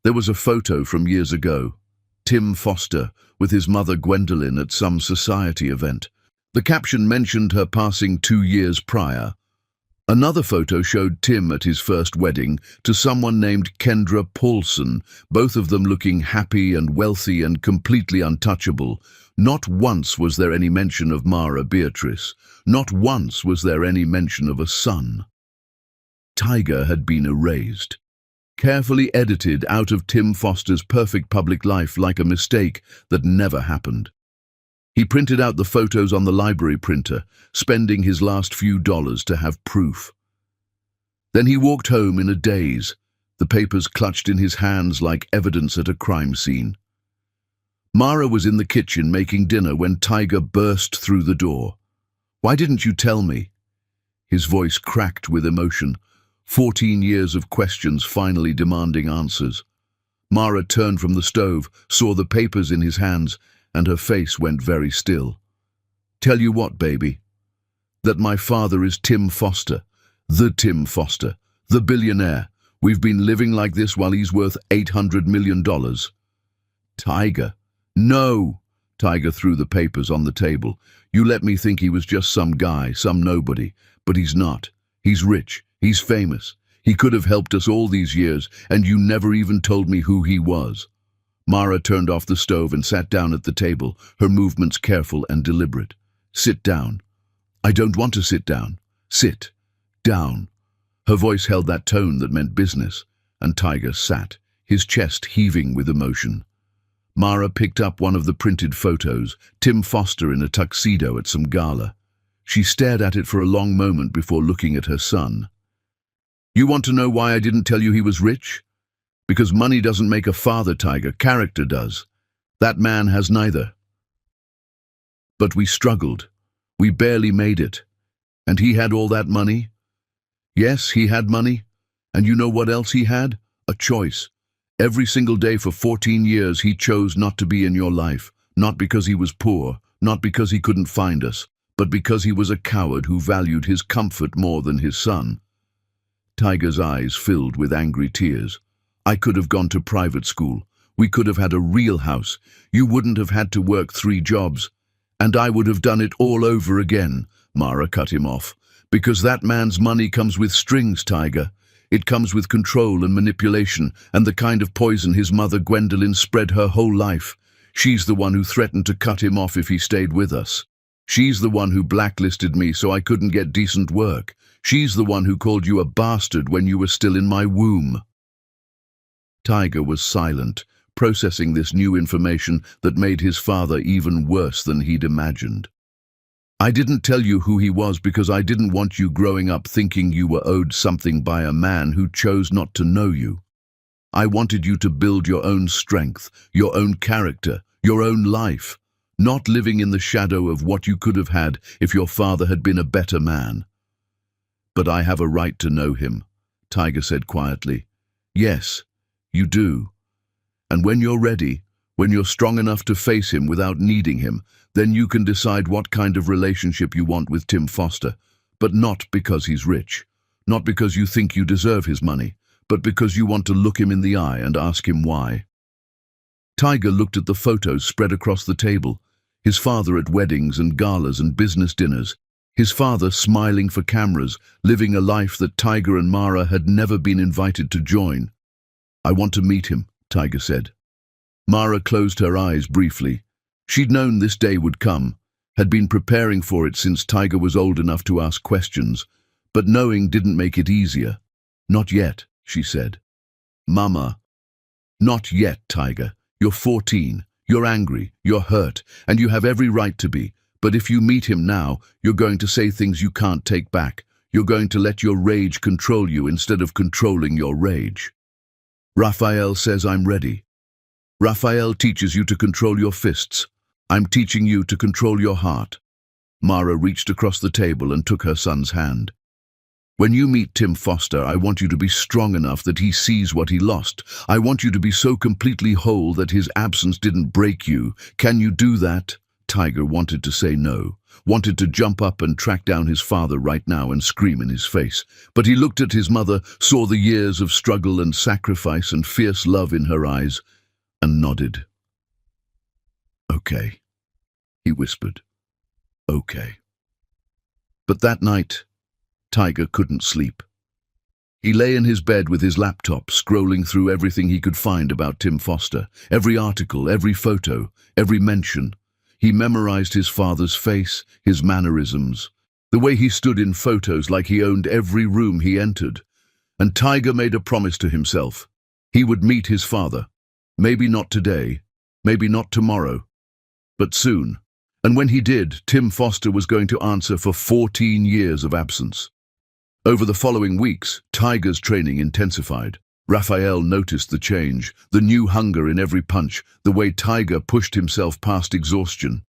There was a photo from years ago. Tim Foster, with his mother Gwendolyn at some society event. The caption mentioned her passing 2 years prior. Another photo showed Tim at his first wedding to someone named Kendra Paulson, both of them looking happy and wealthy and completely untouchable. Not once was there any mention of Mara Beatrice. Not once was there any mention of a son. Tiger had been erased. Carefully edited out of Tim Foster's perfect public life like a mistake that never happened. He printed out the photos on the library printer, spending his last few dollars to have proof. Then he walked home in a daze, the papers clutched in his hands like evidence at a crime scene. Mara was in the kitchen making dinner when Tiger burst through the door. "Why didn't you tell me?" His voice cracked with emotion. 14 years of questions finally demanding answers. Mara turned from the stove, saw the papers in his hands, and her face went very still. "Tell you what, baby? That my father is Tim Foster. The Tim Foster. The billionaire. We've been living like this while he's worth $800 million. Tiger. No! Tiger threw the papers on the table. You let me think he was just some guy, some nobody. But he's not. He's rich. He's famous. He could have helped us all these years, and you never even told me who he was. Mara turned off the stove and sat down at the table, her movements careful and deliberate. Sit down. I don't want to sit down. Sit. Down. Her voice held that tone that meant business, and Tiger sat, his chest heaving with emotion. Mara picked up one of the printed photos, Tim Foster in a tuxedo at some gala. She stared at it for a long moment before looking at her son. You want to know why I didn't tell you he was rich? Because money doesn't make a father, Tiger. Character does. That man has neither. But we struggled. We barely made it. And he had all that money? Yes, he had money. And you know what else he had? A choice. Every single day for 14 years he chose not to be in your life, not because he was poor, not because he couldn't find us, but because he was a coward who valued his comfort more than his son. Tiger's eyes filled with angry tears. I could have gone to private school. We could have had a real house. You wouldn't have had to work 3 jobs. And I would have done it all over again. Mara cut him off. Because that man's money comes with strings, Tiger. It comes with control and manipulation, and the kind of poison his mother Gwendolyn spread her whole life. She's the one who threatened to cut him off if he stayed with us. She's the one who blacklisted me so I couldn't get decent work. She's the one who called you a bastard when you were still in my womb. Tiger was silent, processing this new information that made his father even worse than he'd imagined. I didn't tell you who he was because I didn't want you growing up thinking you were owed something by a man who chose not to know you. I wanted you to build your own strength, your own character, your own life, not living in the shadow of what you could have had if your father had been a better man. But I have a right to know him, Tiger said quietly. Yes, you do. And when you're ready, when you're strong enough to face him without needing him, then you can decide what kind of relationship you want with Tim Foster, but not because he's rich, not because you think you deserve his money, but because you want to look him in the eye and ask him why. Tiger looked at the photos spread across the table, his father at weddings and galas and business dinners, his father smiling for cameras, living a life that Tiger and Mara had never been invited to join. I want to meet him, Tiger said. Mara closed her eyes briefly. She'd known this day would come, had been preparing for it since Tiger was old enough to ask questions, but knowing didn't make it easier. Not yet, she said. Mama. Not yet, Tiger. You're 14. You're angry, you're hurt, and you have every right to be. But if you meet him now, you're going to say things you can't take back. You're going to let your rage control you instead of controlling your rage. Raphael says I'm ready. Raphael teaches you to control your fists. I'm teaching you to control your heart. Mara reached across the table and took her son's hand. When you meet Tim Foster, I want you to be strong enough that he sees what he lost. I want you to be so completely whole that his absence didn't break you. Can you do that? Tiger wanted to say no, wanted to jump up and track down his father right now and scream in his face. But he looked at his mother, saw the years of struggle and sacrifice and fierce love in her eyes, and nodded. Okay, he whispered. Okay. But that night, Tiger couldn't sleep. He lay in his bed with his laptop, scrolling through everything he could find about Tim Foster, every article, every photo, every mention. He memorized his father's face, his mannerisms, the way he stood in photos like he owned every room he entered. And Tiger made a promise to himself. He would meet his father. Maybe not today, maybe not tomorrow, but soon. And when he did, Tim Foster was going to answer for 14 years of absence. Over the following weeks, Tiger's training intensified. Raphael noticed the change, the new hunger in every punch, the way Tiger pushed himself past exhaustion.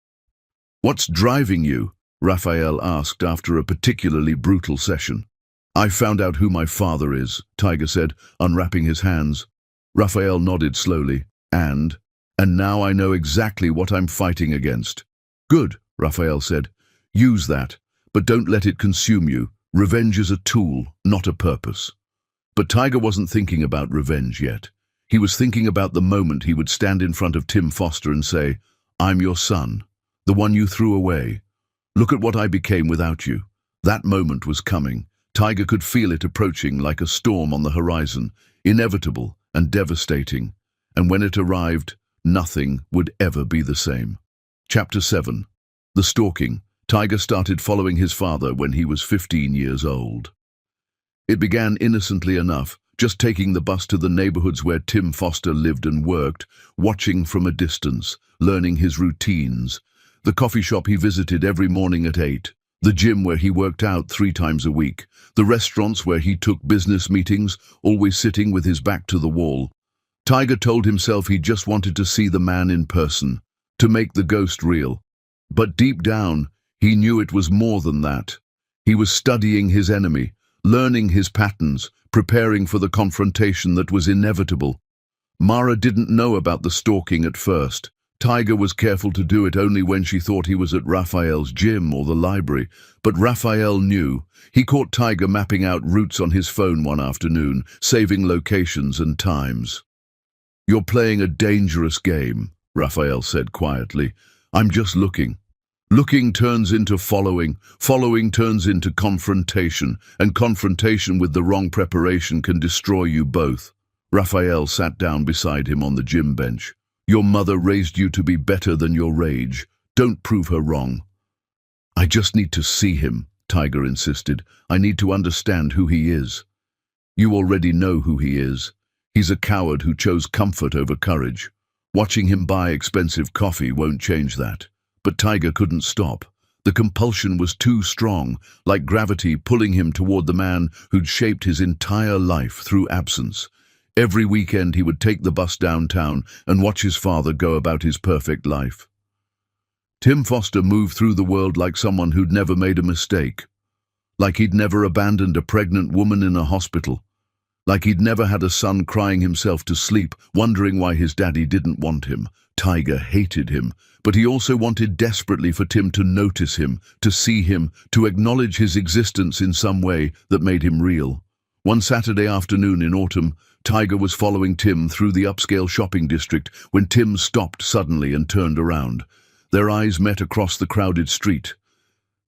What's driving you? Raphael asked after a particularly brutal session. I found out who my father is, Tiger said, unwrapping his hands. Raphael nodded slowly. And now I know exactly what I'm fighting against. Good, Raphael said. Use that, but don't let it consume you. Revenge is a tool, not a purpose. But Tiger wasn't thinking about revenge yet. He was thinking about the moment he would stand in front of Tim Foster and say, "I'm your son, the one you threw away. Look at what I became without you." That moment was coming. Tiger could feel it approaching like a storm on the horizon, inevitable and devastating. And when it arrived, nothing would ever be the same. Chapter 7. The Stalking. Tiger started following his father when he was 15 years old. It began innocently enough, just taking the bus to the neighborhoods where Tim Foster lived and worked, watching from a distance, learning his routines. The coffee shop he visited every morning at 8, the gym where he worked out 3 times a week, the restaurants where he took business meetings, always sitting with his back to the wall. Tiger told himself he just wanted to see the man in person, to make the ghost real. But deep down, he knew it was more than that. He was studying his enemy, learning his patterns, preparing for the confrontation that was inevitable. Mara didn't know about the stalking at first. Tiger was careful to do it only when she thought he was at Raphael's gym or the library. But Raphael knew. He caught Tiger mapping out routes on his phone one afternoon, saving locations and times. "You're playing a dangerous game," Raphael said quietly. "I'm just looking." Looking turns into following, following turns into confrontation, and confrontation with the wrong preparation can destroy you both. Raphael sat down beside him on the gym bench. "Your mother raised you to be better than your rage. Don't prove her wrong." "I just need to see him," Tiger insisted. "I need to understand who he is." "You already know who he is. He's a coward who chose comfort over courage. Watching him buy expensive coffee won't change that." But Tiger couldn't stop. The compulsion was too strong, like gravity pulling him toward the man who'd shaped his entire life through absence. Every weekend he would take the bus downtown and watch his father go about his perfect life. Tim Foster moved through the world like someone who'd never made a mistake. Like he'd never abandoned a pregnant woman in a hospital. Like he'd never had a son crying himself to sleep, wondering why his daddy didn't want him. Tiger hated him, but he also wanted desperately for Tim to notice him, to see him, to acknowledge his existence in some way that made him real. One Saturday afternoon in autumn, Tiger was following Tim through the upscale shopping district when Tim stopped suddenly and turned around. Their eyes met across the crowded street.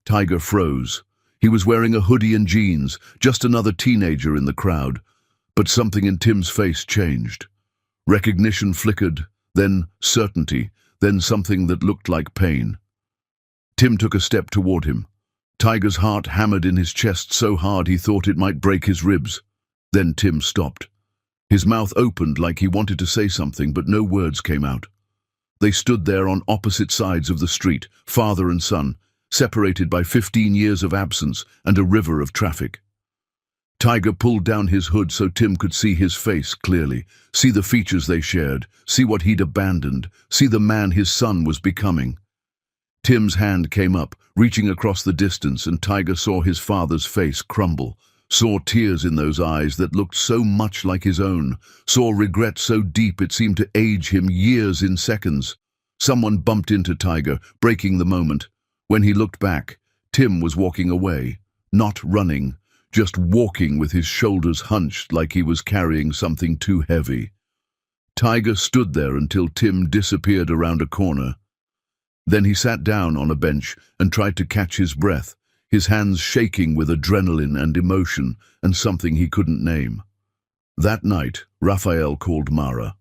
Tiger froze. He was wearing a hoodie and jeans, just another teenager in the crowd. But something in Tim's face changed. Recognition flickered, then certainty, then something that looked like pain. Tim took a step toward him. Tiger's heart hammered in his chest so hard he thought it might break his ribs. Then Tim stopped. His mouth opened like he wanted to say something, but no words came out. They stood there on opposite sides of the street, father and son, separated by 15 years of absence and a river of traffic. Tiger pulled down his hood so Tim could see his face clearly, see the features they shared, see what he'd abandoned, see the man his son was becoming. Tim's hand came up, reaching across the distance, and Tiger saw his father's face crumble, saw tears in those eyes that looked so much like his own, saw regret so deep it seemed to age him years in seconds. Someone bumped into Tiger, breaking the moment. When he looked back, Tim was walking away, not running, just walking with his shoulders hunched like he was carrying something too heavy. Tiger stood there until Tim disappeared around a corner. Then he sat down on a bench and tried to catch his breath, his hands shaking with adrenaline and emotion and something he couldn't name. That night, Raphael called Mara.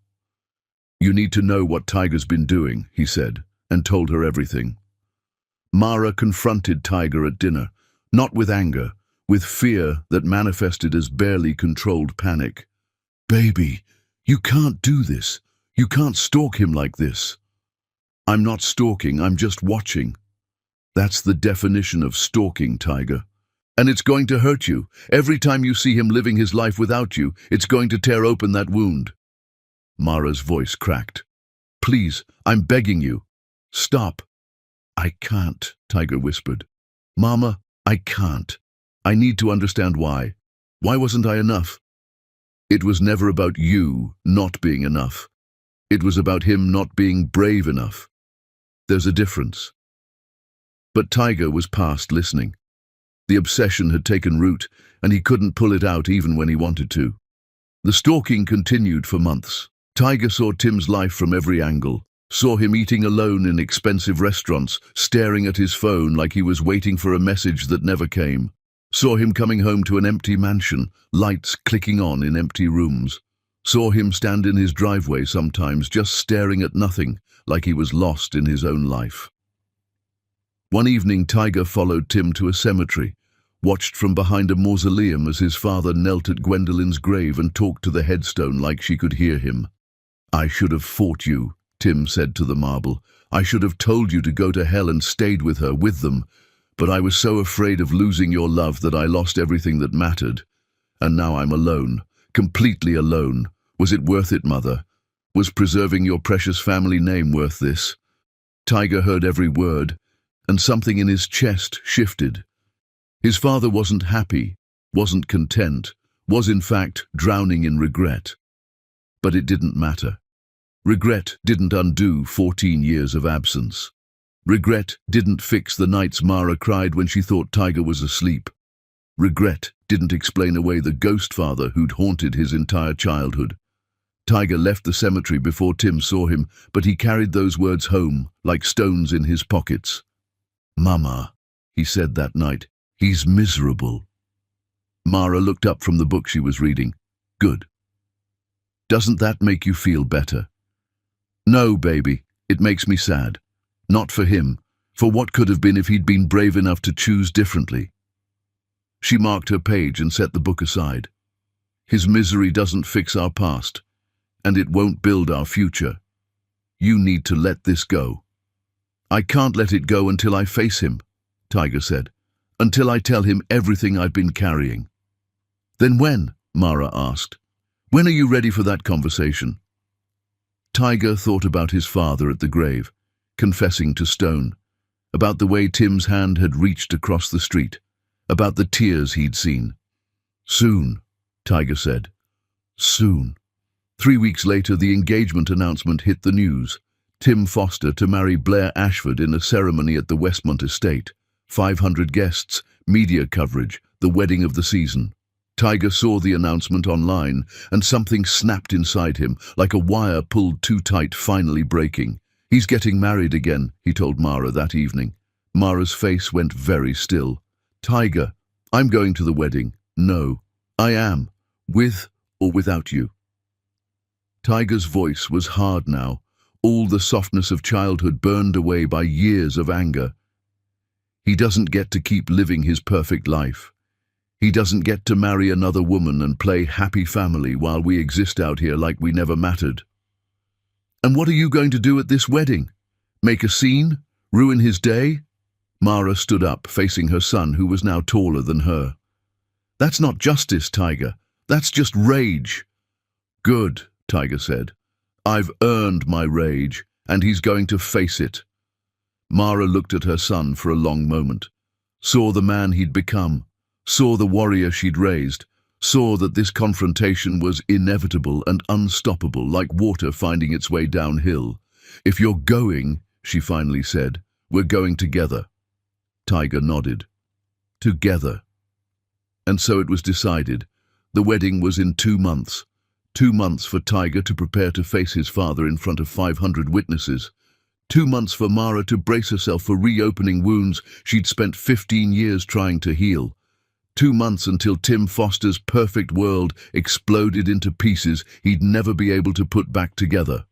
"You need to know what Tiger's been doing," he said, and told her everything. Mara confronted Tiger at dinner, not with anger, with fear that manifested as barely controlled panic. "Baby, you can't do this. You can't stalk him like this." "I'm not stalking, I'm just watching." "That's the definition of stalking, Tiger. And it's going to hurt you. Every time you see him living his life without you, it's going to tear open that wound." Mara's voice cracked. "Please, I'm begging you. Stop." "I can't," Tiger whispered. "Mama, I can't. I need to understand why. Why wasn't I enough?" "It was never about you not being enough. It was about him not being brave enough. There's a difference." But Tiger was past listening. The obsession had taken root, and he couldn't pull it out even when he wanted to. The stalking continued for months. Tiger saw Tim's life from every angle, saw him eating alone in expensive restaurants, staring at his phone like he was waiting for a message that never came. Saw him coming home to an empty mansion, lights clicking on in empty rooms. Saw him stand in his driveway sometimes just staring at nothing, like he was lost in his own life. One evening, Tiger followed Tim to a cemetery, watched from behind a mausoleum as his father knelt at Gwendolyn's grave and talked to the headstone like she could hear him. "I should have fought you," Tim said to the marble. "I should have told you to go to hell and stayed with her, with them. But I was so afraid of losing your love that I lost everything that mattered. And now I'm alone, completely alone. Was it worth it, Mother? Was preserving your precious family name worth this?" Tiger heard every word, and something in his chest shifted. His father wasn't happy, wasn't content, was in fact drowning in regret. But it didn't matter. Regret didn't undo 14 years of absence. Regret didn't fix the nights Mara cried when she thought Tiger was asleep. Regret didn't explain away the ghost father who'd haunted his entire childhood. Tiger left the cemetery before Tim saw him, but he carried those words home like stones in his pockets. "Mama," he said that night, "he's miserable." Mara looked up from the book she was reading. "Good. Doesn't that make you feel better?" "No, baby, it makes me sad. Not for him, for what could have been if he'd been brave enough to choose differently." She marked her page and set the book aside. "His misery doesn't fix our past, and it won't build our future. You need to let this go." "I can't let it go until I face him," Tiger said. "Until I tell him everything I've been carrying." "Then when?" Mara asked. "When are you ready for that conversation?" Tiger thought about his father at the grave, confessing to Stone, about the way Tim's hand had reached across the street, about the tears he'd seen. "Soon," Tiger said. "Soon." 3 weeks later, the engagement announcement hit the news. Tim Foster to marry Blair Ashford in a ceremony at the Westmont estate. 500 guests, media coverage, the wedding of the season. Tiger saw the announcement online, and something snapped inside him, like a wire pulled too tight, finally breaking. "He's getting married again," he told Mara that evening. Mara's face went very still. "Tiger, I'm going to the wedding." "No, I am, with or without you." Tiger's voice was hard now, all the softness of childhood burned away by years of anger. He doesn't get to keep living his perfect life. He doesn't get to marry another woman and play happy family while we exist out here like we never mattered. "And what are you going to do at this wedding? Make a scene? Ruin his day?" Mara stood up, facing her son, who was now taller than her. "That's not justice, Tiger. That's just rage." "Good," Tiger said. "I've earned my rage, and he's going to face it." Mara looked at her son for a long moment, saw the man he'd become, saw the warrior she'd raised, saw that this confrontation was inevitable and unstoppable, like water finding its way downhill. "If you're going," she finally said, "we're going together." Tiger nodded. Together. And so it was decided. The wedding was in 2 months. 2 months for Tiger to prepare to face his father in front of 500 witnesses. 2 months for Mara to brace herself for reopening wounds she'd spent 15 years trying to heal. 2 months until Tim Foster's perfect world exploded into pieces he'd never be able to put back together.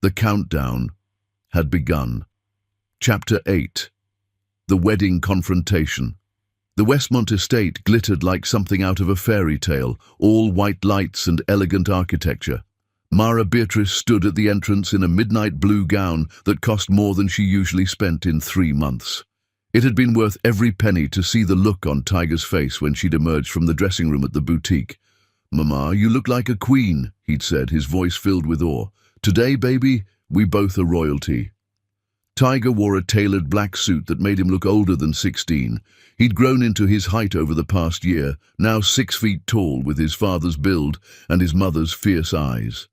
The countdown had begun. Chapter 8. The Wedding Confrontation. The Westmont estate glittered like something out of a fairy tale, all white lights and elegant architecture. Mara Beatrice stood at the entrance in a midnight blue gown that cost more than she usually spent in 3 months. It had been worth every penny to see the look on Tiger's face when she'd emerged from the dressing room at the boutique. "Mama, you look like a queen," he'd said, his voice filled with awe. "Today, baby, we both are royalty." Tiger wore a tailored black suit that made him look older than 16. He'd grown into his height over the past year, now 6 feet tall with his father's build and his mother's fierce eyes.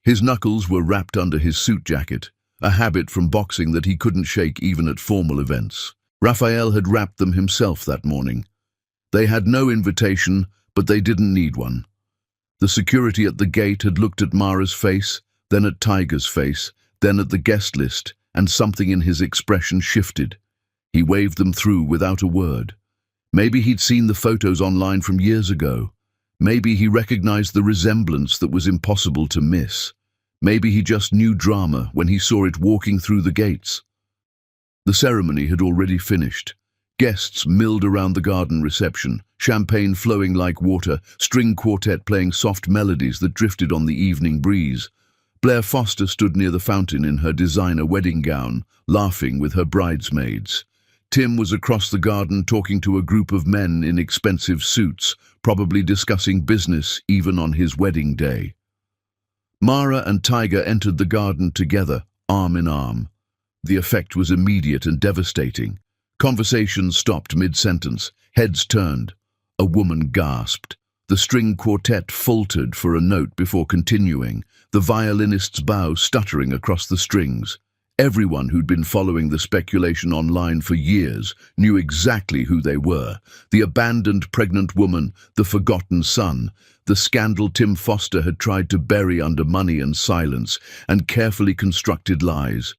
His knuckles were wrapped under his suit jacket, a habit from boxing that he couldn't shake even at formal events. Raphael had wrapped them himself that morning. They had no invitation, but they didn't need one. The security at the gate had looked at Mara's face, then at Tiger's face, then at the guest list, and something in his expression shifted. He waved them through without a word. Maybe he'd seen the photos online from years ago. Maybe he recognized the resemblance that was impossible to miss. Maybe he just knew drama when he saw it walking through the gates. The ceremony had already finished. Guests milled around the garden reception, champagne flowing like water, string quartet playing soft melodies that drifted on the evening breeze. Blair Foster stood near the fountain in her designer wedding gown, laughing with her bridesmaids. Tim was across the garden talking to a group of men in expensive suits, probably discussing business even on his wedding day. Mara and Tiger entered the garden together, arm in arm. The effect was immediate and devastating. Conversations stopped mid-sentence. Heads turned. A woman gasped. The string quartet faltered for a note before continuing, the violinist's bow stuttering across the strings. Everyone who'd been following the speculation online for years knew exactly who they were. The abandoned pregnant woman, the forgotten son, the scandal Tim Foster had tried to bury under money and silence and carefully constructed lies.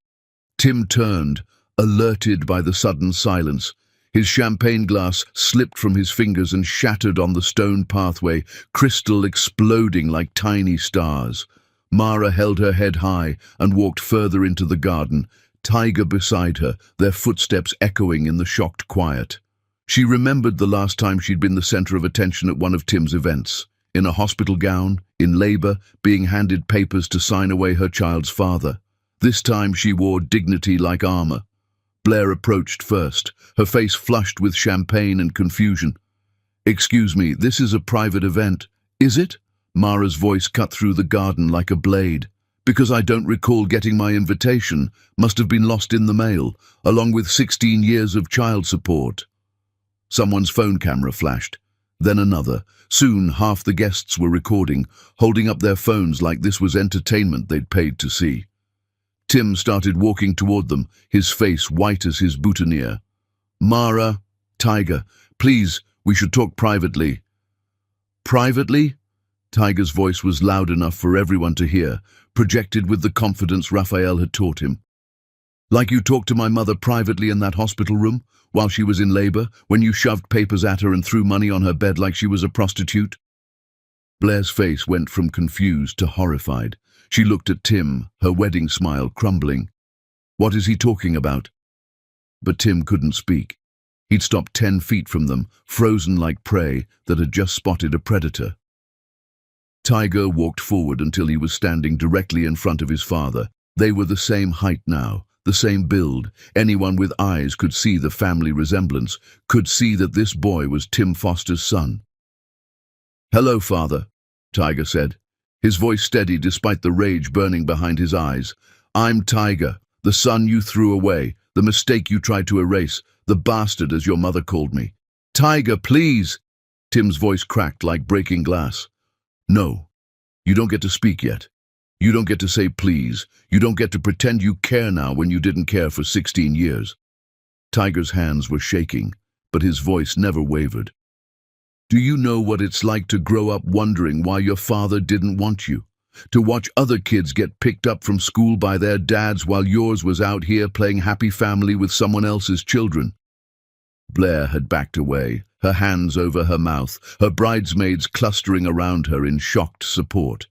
Tim turned, alerted by the sudden silence. His champagne glass slipped from his fingers and shattered on the stone pathway, crystal exploding like tiny stars. Mara held her head high and walked further into the garden, Tiger beside her, their footsteps echoing in the shocked quiet. She remembered the last time she'd been the center of attention at one of Tim's events. In a hospital gown, in labor, being handed papers to sign away her child's father. This time she wore dignity like armor. Blair approached first, her face flushed with champagne and confusion. "Excuse me, this is a private event. Is it?" Mara's voice cut through the garden like a blade. "Because I don't recall getting my invitation. Must have been lost in the mail, along with 16 years of child support." Someone's phone camera flashed. Then another. Soon half the guests were recording, holding up their phones like this was entertainment they'd paid to see. Tim started walking toward them, his face white as his boutonniere. "Mara, Tiger, please, we should talk privately." "Privately?" Tiger's voice was loud enough for everyone to hear, projected with the confidence Raphael had taught him. "Like you talked to my mother privately in that hospital room, while she was in labor, when you shoved papers at her and threw money on her bed like she was a prostitute?" Blair's face went from confused to horrified. She looked at Tim, her wedding smile crumbling. "What is he talking about?" But Tim couldn't speak. He'd stopped 10 feet from them, frozen like prey that had just spotted a predator. Tiger walked forward until he was standing directly in front of his father. They were the same height now, the same build. Anyone with eyes could see the family resemblance, could see that this boy was Tim Foster's son. "Hello, Father," Tiger said, his voice steady despite the rage burning behind his eyes. "I'm Tiger, the son you threw away, the mistake you tried to erase, the bastard as your mother called me." "Tiger, please!" Tim's voice cracked like breaking glass. "No, you don't get to speak yet. You don't get to say please. You don't get to pretend you care now when you didn't care for 16 years. Tiger's hands were shaking, but his voice never wavered. "Do you know what it's like to grow up wondering why your father didn't want you? To watch other kids get picked up from school by their dads while yours was out here playing happy family with someone else's children?" Blair had backed away, her hands over her mouth, her bridesmaids clustering around her in shocked support.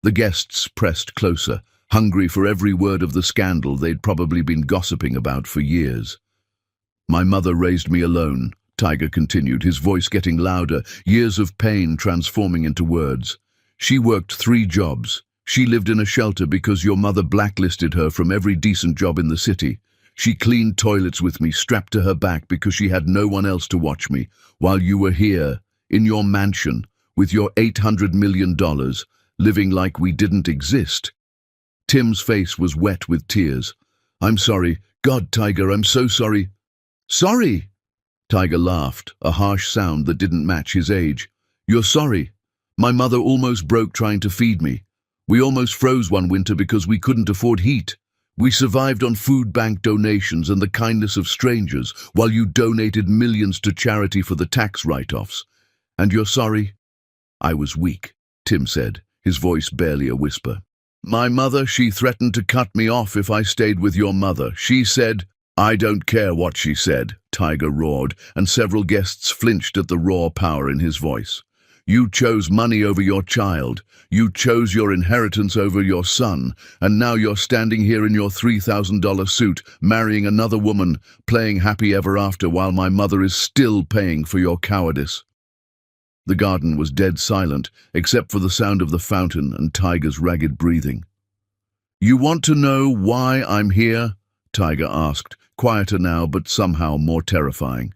The guests pressed closer, hungry for every word of the scandal they'd probably been gossiping about for years. "My mother raised me alone," Tiger continued, his voice getting louder, years of pain transforming into words. "She worked 3 jobs. She lived in a shelter because your mother blacklisted her from every decent job in the city. She cleaned toilets with me, strapped to her back because she had no one else to watch me, while you were here, in your mansion, with your $800 million, living like we didn't exist." Tim's face was wet with tears. "I'm sorry. God, Tiger, I'm so sorry." "Sorry?" Tiger laughed, a harsh sound that didn't match his age. "You're sorry? My mother almost broke trying to feed me. We almost froze one winter because we couldn't afford heat. We survived on food bank donations and the kindness of strangers, while you donated millions to charity for the tax write-offs. And you're sorry?" "I was weak," Tim said, his voice barely a whisper. My mother, she threatened to cut me off if I stayed with your mother. She said, I don't care what she said, Tiger roared, and several guests flinched at the raw power in his voice. You chose money over your child. You chose your inheritance over your son, and now you're standing here in your $3,000 suit, marrying another woman, playing happy ever after while my mother is still paying for your cowardice. The garden was dead silent, except for the sound of the fountain and Tiger's ragged breathing. You want to know why I'm here? Tiger asked, quieter now but somehow more terrifying.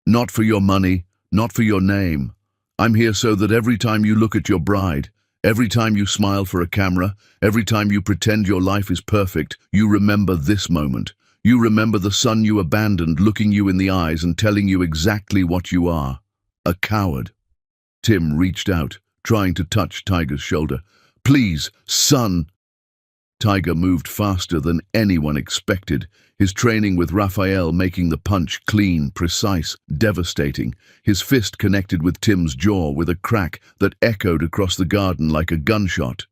Not for your money, not for your name. I'm here so that every time you look at your bride, every time you smile for a camera, every time you pretend your life is perfect, you remember this moment. You remember the son you abandoned looking you in the eyes and telling you exactly what you are. A coward. Tim reached out, trying to touch Tiger's shoulder. Please, son. Tiger moved faster than anyone expected, his training with Raphael making the punch clean, precise, devastating. His fist connected with Tim's jaw with a crack that echoed across the garden like a gunshot.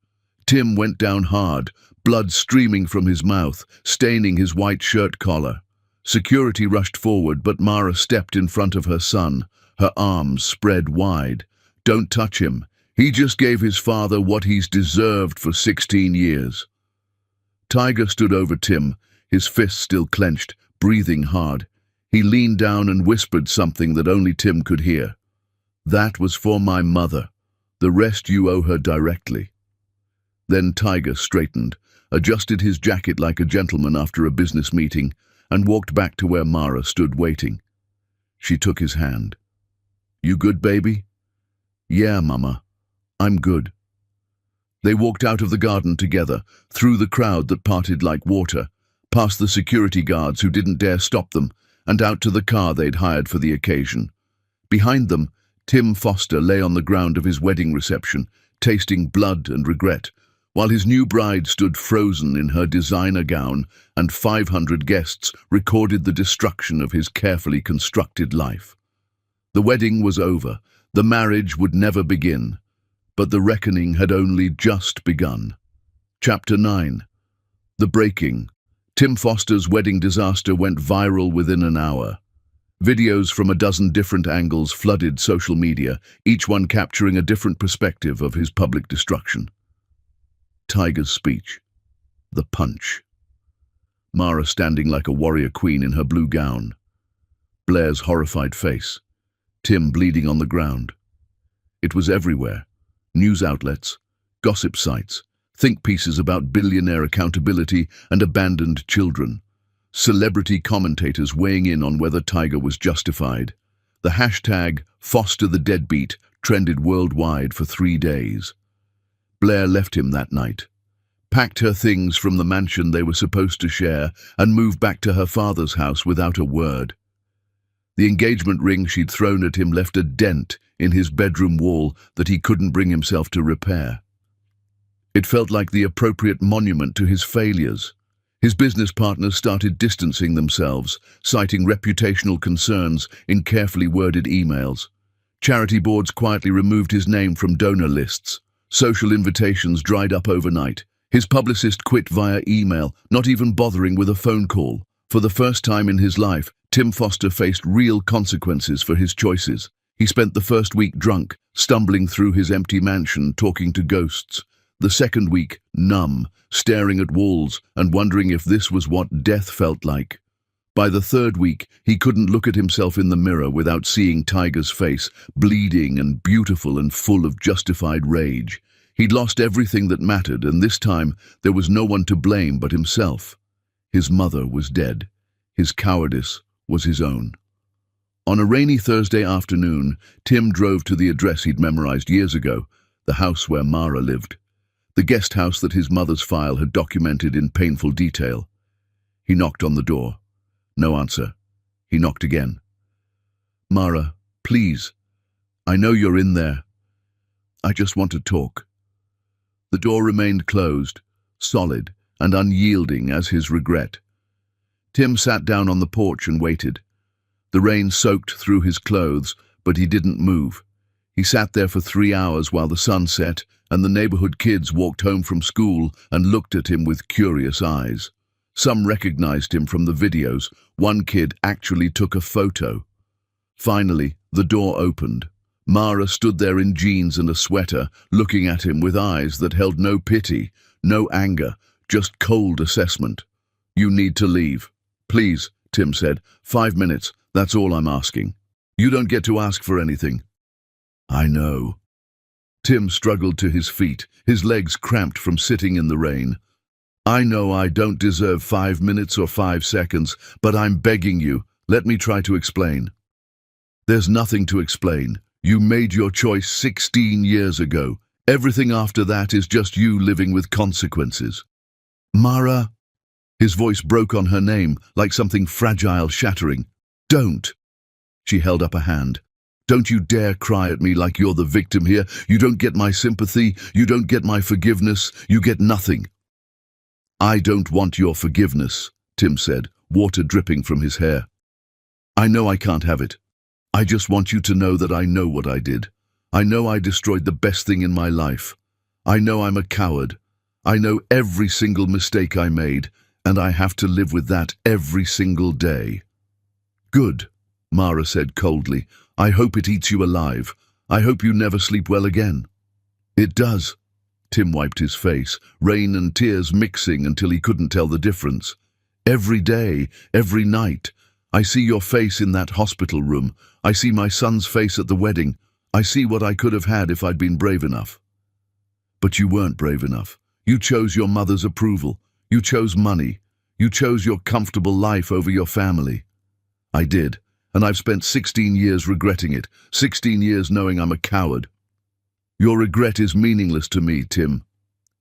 Tim went down hard, blood streaming from his mouth, staining his white shirt collar. Security rushed forward, but Mara stepped in front of her son, her arms spread wide. Don't touch him. He just gave his father what he's deserved for 16 years. Tiger stood over Tim, his fists still clenched, breathing hard. He leaned down and whispered something that only Tim could hear. That was for my mother. The rest you owe her directly. Then Tiger straightened, adjusted his jacket like a gentleman after a business meeting, and walked back to where Mara stood waiting. She took his hand. You good, baby? Yeah, Mama. I'm good. They walked out of the garden together, through the crowd that parted like water, past the security guards who didn't dare stop them, and out to the car they'd hired for the occasion. Behind them, Tim Foster lay on the ground of his wedding reception, tasting blood and regret, while his new bride stood frozen in her designer gown, and 500 guests recorded the destruction of his carefully constructed life. The wedding was over. The marriage would never begin. But the reckoning had only just begun. Chapter 9. The Breaking. Tim Foster's wedding disaster went viral within an hour. Videos from a dozen different angles flooded social media, each one capturing a different perspective of his public destruction. Tiger's speech. The punch. Mara standing like a warrior queen in her blue gown. Blair's horrified face. Tim bleeding on the ground. It was everywhere. News outlets, gossip sites, think pieces about billionaire accountability and abandoned children. Celebrity commentators weighing in on whether Tiger was justified. The hashtag #FosterTheDeadbeat trended worldwide for 3 days. Blair left him that night, packed her things from the mansion they were supposed to share, and moved back to her father's house without a word. The engagement ring she'd thrown at him left a dent in his bedroom wall that he couldn't bring himself to repair. It felt like the appropriate monument to his failures. His business partners started distancing themselves, citing reputational concerns in carefully worded emails. Charity boards quietly removed his name from donor lists. Social invitations dried up overnight. His publicist quit via email, not even bothering with a phone call. For the first time in his life, Tim Foster faced real consequences for his choices. He spent the first week drunk, stumbling through his empty mansion, talking to ghosts. The second week, numb, staring at walls and wondering if this was what death felt like. By the third week, he couldn't look at himself in the mirror without seeing Tiger's face, bleeding and beautiful and full of justified rage. He'd lost everything that mattered, and this time there was no one to blame but himself. His mother was dead. His cowardice was his own. On a rainy Thursday afternoon, Tim drove to the address he'd memorized years ago, the house where Mara lived, the guest house that his mother's file had documented in painful detail. He knocked on the door. No answer. He knocked again. Mara, please. I know you're in there. I just want to talk. The door remained closed, solid and unyielding as his regret. Tim sat down on the porch and waited. The rain soaked through his clothes, but he didn't move. He sat there for 3 hours while the sun set, and the neighborhood kids walked home from school and looked at him with curious eyes. Some recognized him from the videos. One kid actually took a photo. Finally, the door opened. Mara stood there in jeans and a sweater, looking at him with eyes that held no pity, no anger, just cold assessment. "You need to leave." "Please," Tim said. "5 minutes, that's all I'm asking. You don't get to ask for anything." "I know." Tim struggled to his feet, his legs cramped from sitting in the rain. "I know I don't deserve 5 minutes or 5 seconds, but I'm begging you, let me try to explain." "There's nothing to explain. You made your choice 16 years ago. Everything after that is just you living with consequences." "Mara?" His voice broke on her name, like something fragile shattering. "Don't." She held up a hand. "Don't you dare cry at me like you're the victim here. You don't get my sympathy, you don't get my forgiveness, you get nothing." "I don't want your forgiveness," Tim said, water dripping from his hair. "I know I can't have it. I just want you to know that I know what I did. I know I destroyed the best thing in my life. I know I'm a coward. I know every single mistake I made, and I have to live with that every single day." "Good," Mara said coldly. "I hope it eats you alive. I hope you never sleep well again." "It does." Tim wiped his face, rain and tears mixing until he couldn't tell the difference. "Every day, every night. I see your face in that hospital room. I see my son's face at the wedding. I see what I could have had if I'd been brave enough." "But you weren't brave enough. You chose your mother's approval. You chose money. You chose your comfortable life over your family." "I did, and I've spent 16 years regretting it, 16 years knowing I'm a coward." "Your regret is meaningless to me, Tim.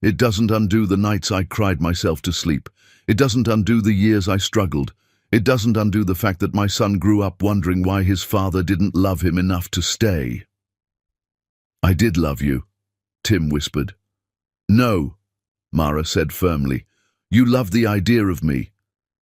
It doesn't undo the nights I cried myself to sleep. It doesn't undo the years I struggled. It doesn't undo the fact that my son grew up wondering why his father didn't love him enough to stay." "I did love you," Tim whispered. "No," Mara said firmly. "You loved the idea of me.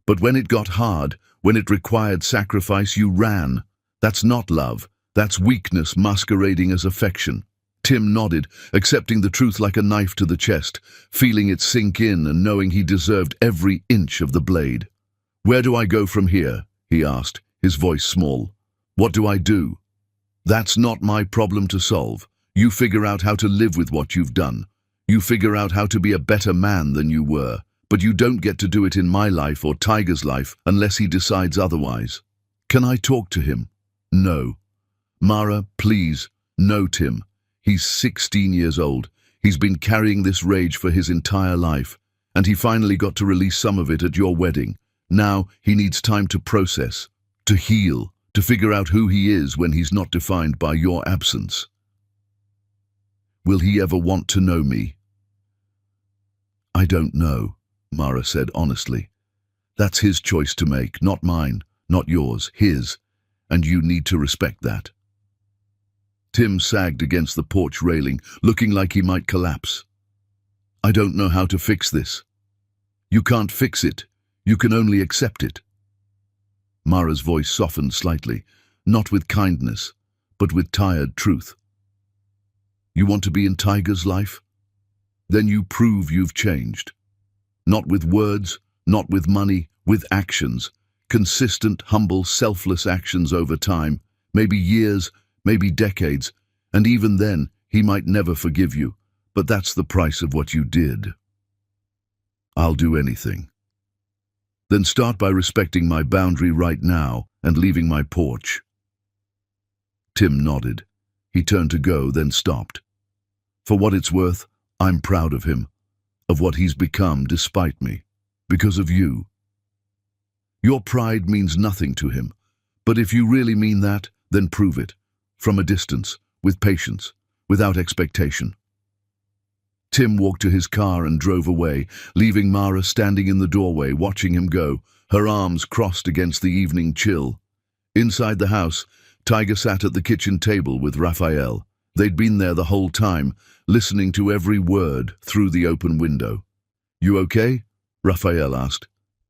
But when it got hard, when it required sacrifice, you ran. That's not love. That's weakness masquerading as affection." Tim nodded, accepting the truth like a knife to the chest, feeling it sink in and knowing he deserved every inch of the blade. "Where do I go from here?" he asked, his voice small. "What do I do?" "That's not my problem to solve. You figure out how to live with what you've done. You figure out how to be a better man than you were. But you don't get to do it in my life or Tiger's life unless he decides otherwise." "Can I talk to him?" "No." "Mara, please." "No, Tim. He's 16 years old. He's been carrying this rage for his entire life, and he finally got to release some of it at your wedding. Now he needs time to process, to heal, to figure out who he is when he's not defined by your absence." "Will he ever want to know me?" "I don't know," Mara said honestly. "That's his choice to make, not mine, not yours, his, and you need to respect that." Tim sagged against the porch railing, looking like he might collapse. "I don't know how to fix this." "You can't fix it. You can only accept it." Mara's voice softened slightly, not with kindness, but with tired truth. "You want to be in Tiger's life? Then you prove you've changed. Not with words, not with money, with actions. Consistent, humble, selfless actions over time, maybe years, maybe decades, and even then, he might never forgive you, but that's the price of what you did." "I'll do anything." "Then start by respecting my boundary right now and leaving my porch." Tim nodded. He turned to go, then stopped. "For what it's worth, I'm proud of him, of what he's become despite me, because of you. Your pride means nothing to him, but if you really mean that, then prove it, from a distance, with patience, without expectation." Tim walked to his car and drove away, leaving Mara standing in the doorway watching him go, her arms crossed against the evening chill. Inside the house, Tiger sat at the kitchen table with Raphael. They'd been there the whole time, listening to every word through the open window. "You okay?" Raphael asked.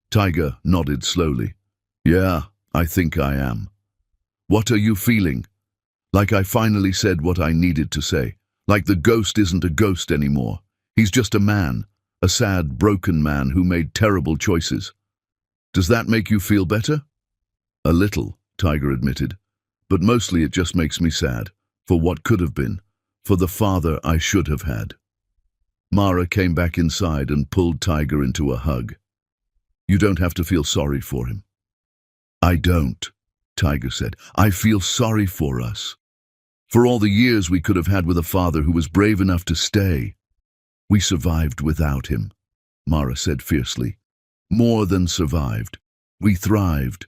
Tiger nodded slowly. "Yeah, I think I am." "What are you feeling?" "Like I finally said what I needed to say. Like the ghost isn't a ghost anymore. He's just a man, a sad, broken man who made terrible choices. Does that make you feel better? A little, Tiger admitted. But mostly it just makes me sad, for what could have been, for the father I should have had. Mara came back inside and pulled Tiger into a hug. You don't have to feel sorry for him. I don't, Tiger said. I feel sorry for us. For all the years we could have had with a father who was brave enough to stay. We survived without him, Mara said fiercely. More than survived. We thrived.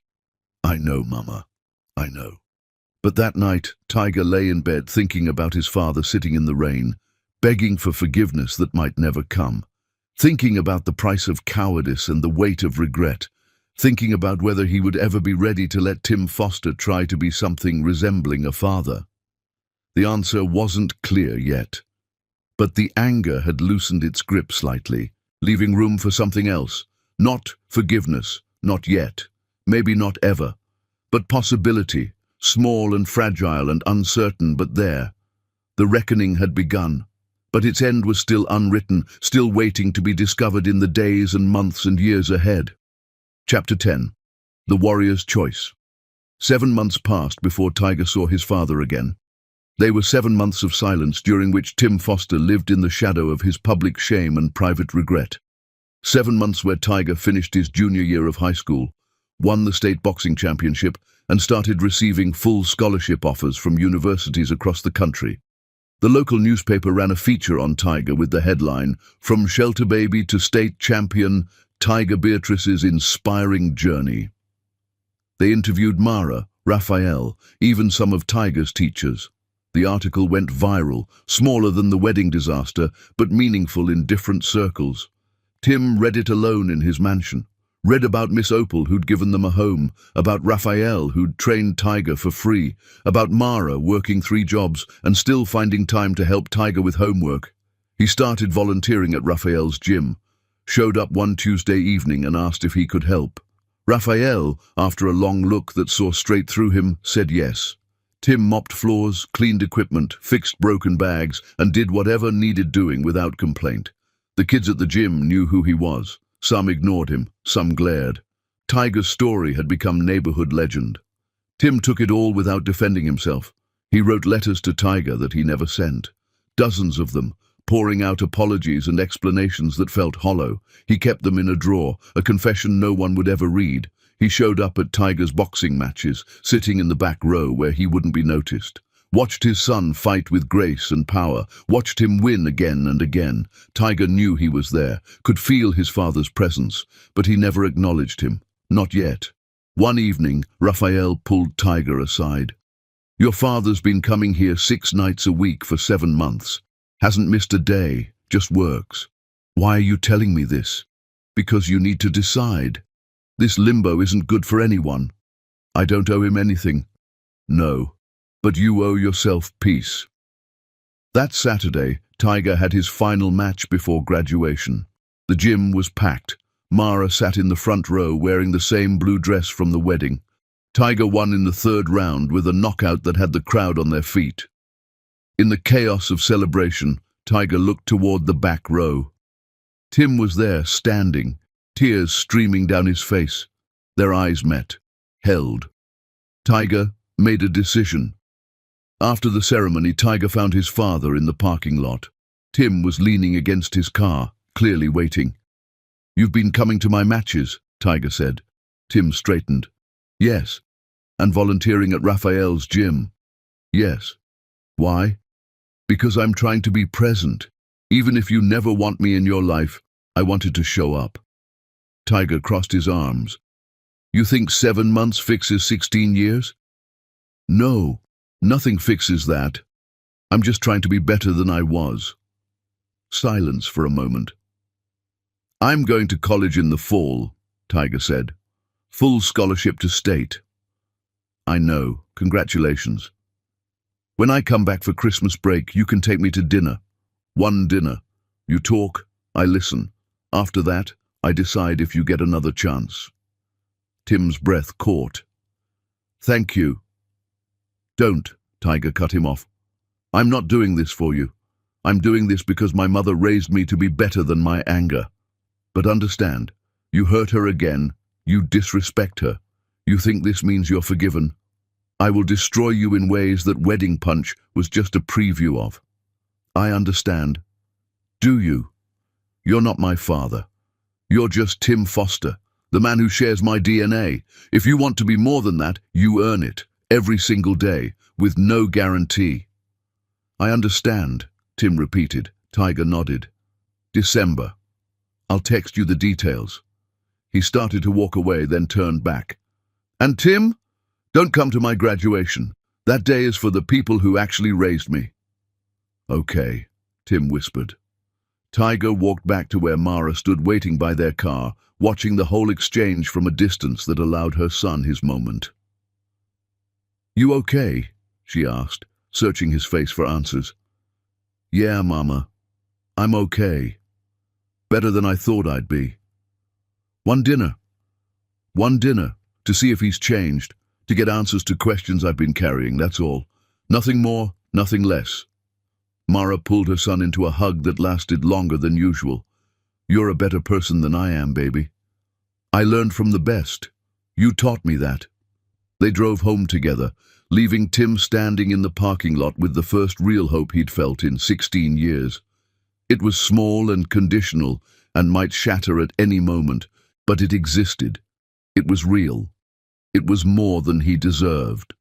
I know, Mama. I know. But that night, Tiger lay in bed thinking about his father sitting in the rain, begging for forgiveness that might never come, thinking about the price of cowardice and the weight of regret, thinking about whether he would ever be ready to let Tim Foster try to be something resembling a father. The answer wasn't clear yet, but the anger had loosened its grip slightly, leaving room for something else. Not forgiveness, not yet, maybe not ever, but possibility, small and fragile and uncertain, but there. The reckoning had begun, but its end was still unwritten, still waiting to be discovered in the days and months and years ahead. Chapter 10. The Warrior's Choice. 7 months passed before Tiger saw his father again. They were 7 months of silence during which Tim Foster lived in the shadow of his public shame and private regret. 7 months where Tiger finished his junior year of high school, won the state boxing championship, and started receiving full scholarship offers from universities across the country. The local newspaper ran a feature on Tiger with the headline, "From Shelter Baby to State Champion, Tiger Beatrice's Inspiring Journey." They interviewed Mara, Raphael, even some of Tiger's teachers. The article went viral, smaller than the wedding disaster, but meaningful in different circles. Tim read it alone in his mansion. Read about Miss Opal, who'd given them a home, about Raphael, who'd trained Tiger for free, about Mara working 3 jobs and still finding time to help Tiger with homework. He started volunteering at Raphael's gym, showed up one Tuesday evening and asked if he could help. Raphael, after a long look that saw straight through him, said yes. Tim mopped floors, cleaned equipment, fixed broken bags, and did whatever needed doing without complaint. The kids at the gym knew who he was. Some ignored him, some glared. Tiger's story had become neighborhood legend. Tim took it all without defending himself. He wrote letters to Tiger that he never sent. Dozens of them, pouring out apologies and explanations that felt hollow. He kept them in a drawer, a confession no one would ever read. He showed up at Tiger's boxing matches, sitting in the back row where he wouldn't be noticed. Watched his son fight with grace and power, watched him win again and again. Tiger knew he was there, could feel his father's presence, but he never acknowledged him. Not yet. One evening, Raphael pulled Tiger aside. "Your father's been coming here 6 nights a week for 7 months. Hasn't missed a day, just works. Why are you telling me this? Because you need to decide. This limbo isn't good for anyone. I don't owe him anything. No. But you owe yourself peace." That Saturday, Tiger had his final match before graduation. The gym was packed. Mara sat in the front row wearing the same blue dress from the wedding. Tiger won in the 3rd round with a knockout that had the crowd on their feet. In the chaos of celebration, Tiger looked toward the back row. Tim was there, standing, tears streaming down his face. Their eyes met, held. Tiger made a decision. After the ceremony, Tiger found his father in the parking lot. Tim was leaning against his car, clearly waiting. "You've been coming to my matches," Tiger said. Tim straightened. "Yes." "And volunteering at Raphael's gym." "Yes." "Why?" "Because I'm trying to be present. Even if you never want me in your life, I wanted to show up." Tiger crossed his arms. "You think 7 months fixes 16 years? No. Nothing fixes that. I'm just trying to be better than I was." Silence for a moment. "I'm going to college in the fall," Tiger said. "Full scholarship to state." "I know. Congratulations. When I come back for Christmas break, you can take me to dinner. One dinner. You talk, I listen. After that, I decide if you get another chance." Tim's breath caught. "Thank you." "Don't," Tiger cut him off. "I'm not doing this for you. I'm doing this because my mother raised me to be better than my anger. But understand, you hurt her again, you disrespect her. You think this means you're forgiven? I will destroy you in ways that Wedding Punch was just a preview of. I understand. Do you? You're not my father. You're just Tim Foster, the man who shares my DNA. If you want to be more than that, you earn it, every single day, with no guarantee. I understand, Tim repeated. Tiger nodded. December. I'll text you the details. He started to walk away, then turned back. And Tim, don't come to my graduation. That day is for the people who actually raised me. Okay, Tim whispered. Tiger walked back to where Mara stood waiting by their car, watching the whole exchange from a distance that allowed her son his moment. You okay? She asked, searching his face for answers. Yeah, Mama. I'm okay. Better than I thought I'd be. One dinner, to see if he's changed, to get answers to questions I've been carrying, that's all. Nothing more, nothing less. Mara pulled her son into a hug that lasted longer than usual. You're a better person than I am, baby. I learned from the best. You taught me that. They drove home together, leaving Tim standing in the parking lot with the first real hope he'd felt in 16 years. It was small and conditional and might shatter at any moment, but it existed. It was real. It was more than he deserved.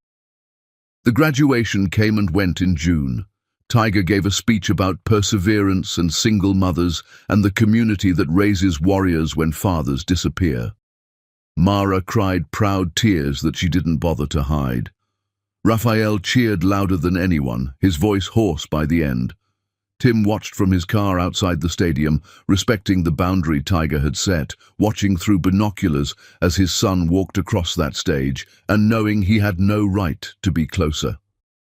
The graduation came and went in June. Tiger gave a speech about perseverance and single mothers and the community that raises warriors when fathers disappear. Mara cried proud tears that she didn't bother to hide. Raphael cheered louder than anyone, his voice hoarse by the end. Tim watched from his car outside the stadium, respecting the boundary Tiger had set, watching through binoculars as his son walked across that stage, and knowing he had no right to be closer.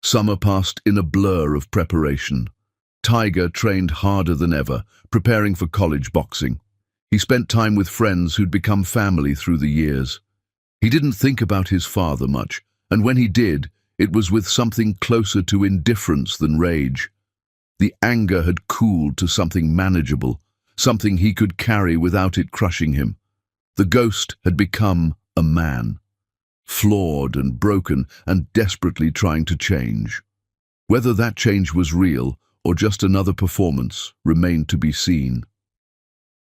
Summer passed in a blur of preparation. Tiger trained harder than ever, preparing for college boxing. He spent time with friends who'd become family through the years. He didn't think about his father much, and when he did, it was with something closer to indifference than rage. The anger had cooled to something manageable, something he could carry without it crushing him. The ghost had become a man, flawed and broken and desperately trying to change. Whether that change was real or just another performance remained to be seen.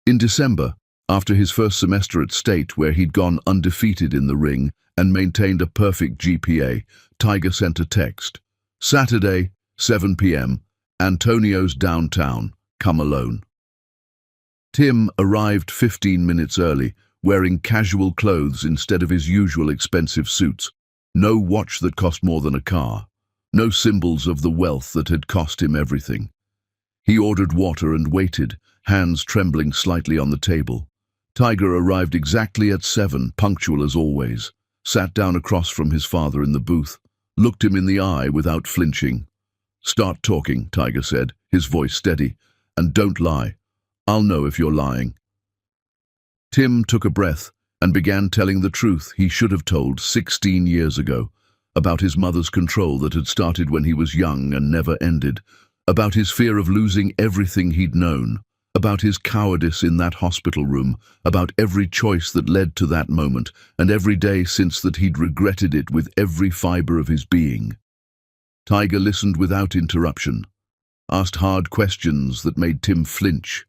In December, after his first semester at State, where he'd gone undefeated in the ring and maintained a perfect GPA, Tiger sent a text. Saturday, 7 p.m., Antonio's downtown, come alone. Tim arrived 15 minutes early, wearing casual clothes instead of his usual expensive suits. No watch that cost more than a car. No symbols of the wealth that had cost him everything. He ordered water and waited, hands trembling slightly on the table. Tiger arrived exactly at 7, punctual as always, sat down across from his father in the booth, looked him in the eye without flinching. Start talking, Tiger said, his voice steady, and don't lie. I'll know if you're lying. Tim took a breath and began telling the truth he should have told 16 years ago, about his mother's control that had started when he was young and never ended, about his fear of losing everything he'd known, about his cowardice in that hospital room, about every choice that led to that moment, and every day since that he'd regretted it with every fiber of his being. Tiger listened without interruption, asked hard questions that made Tim flinch,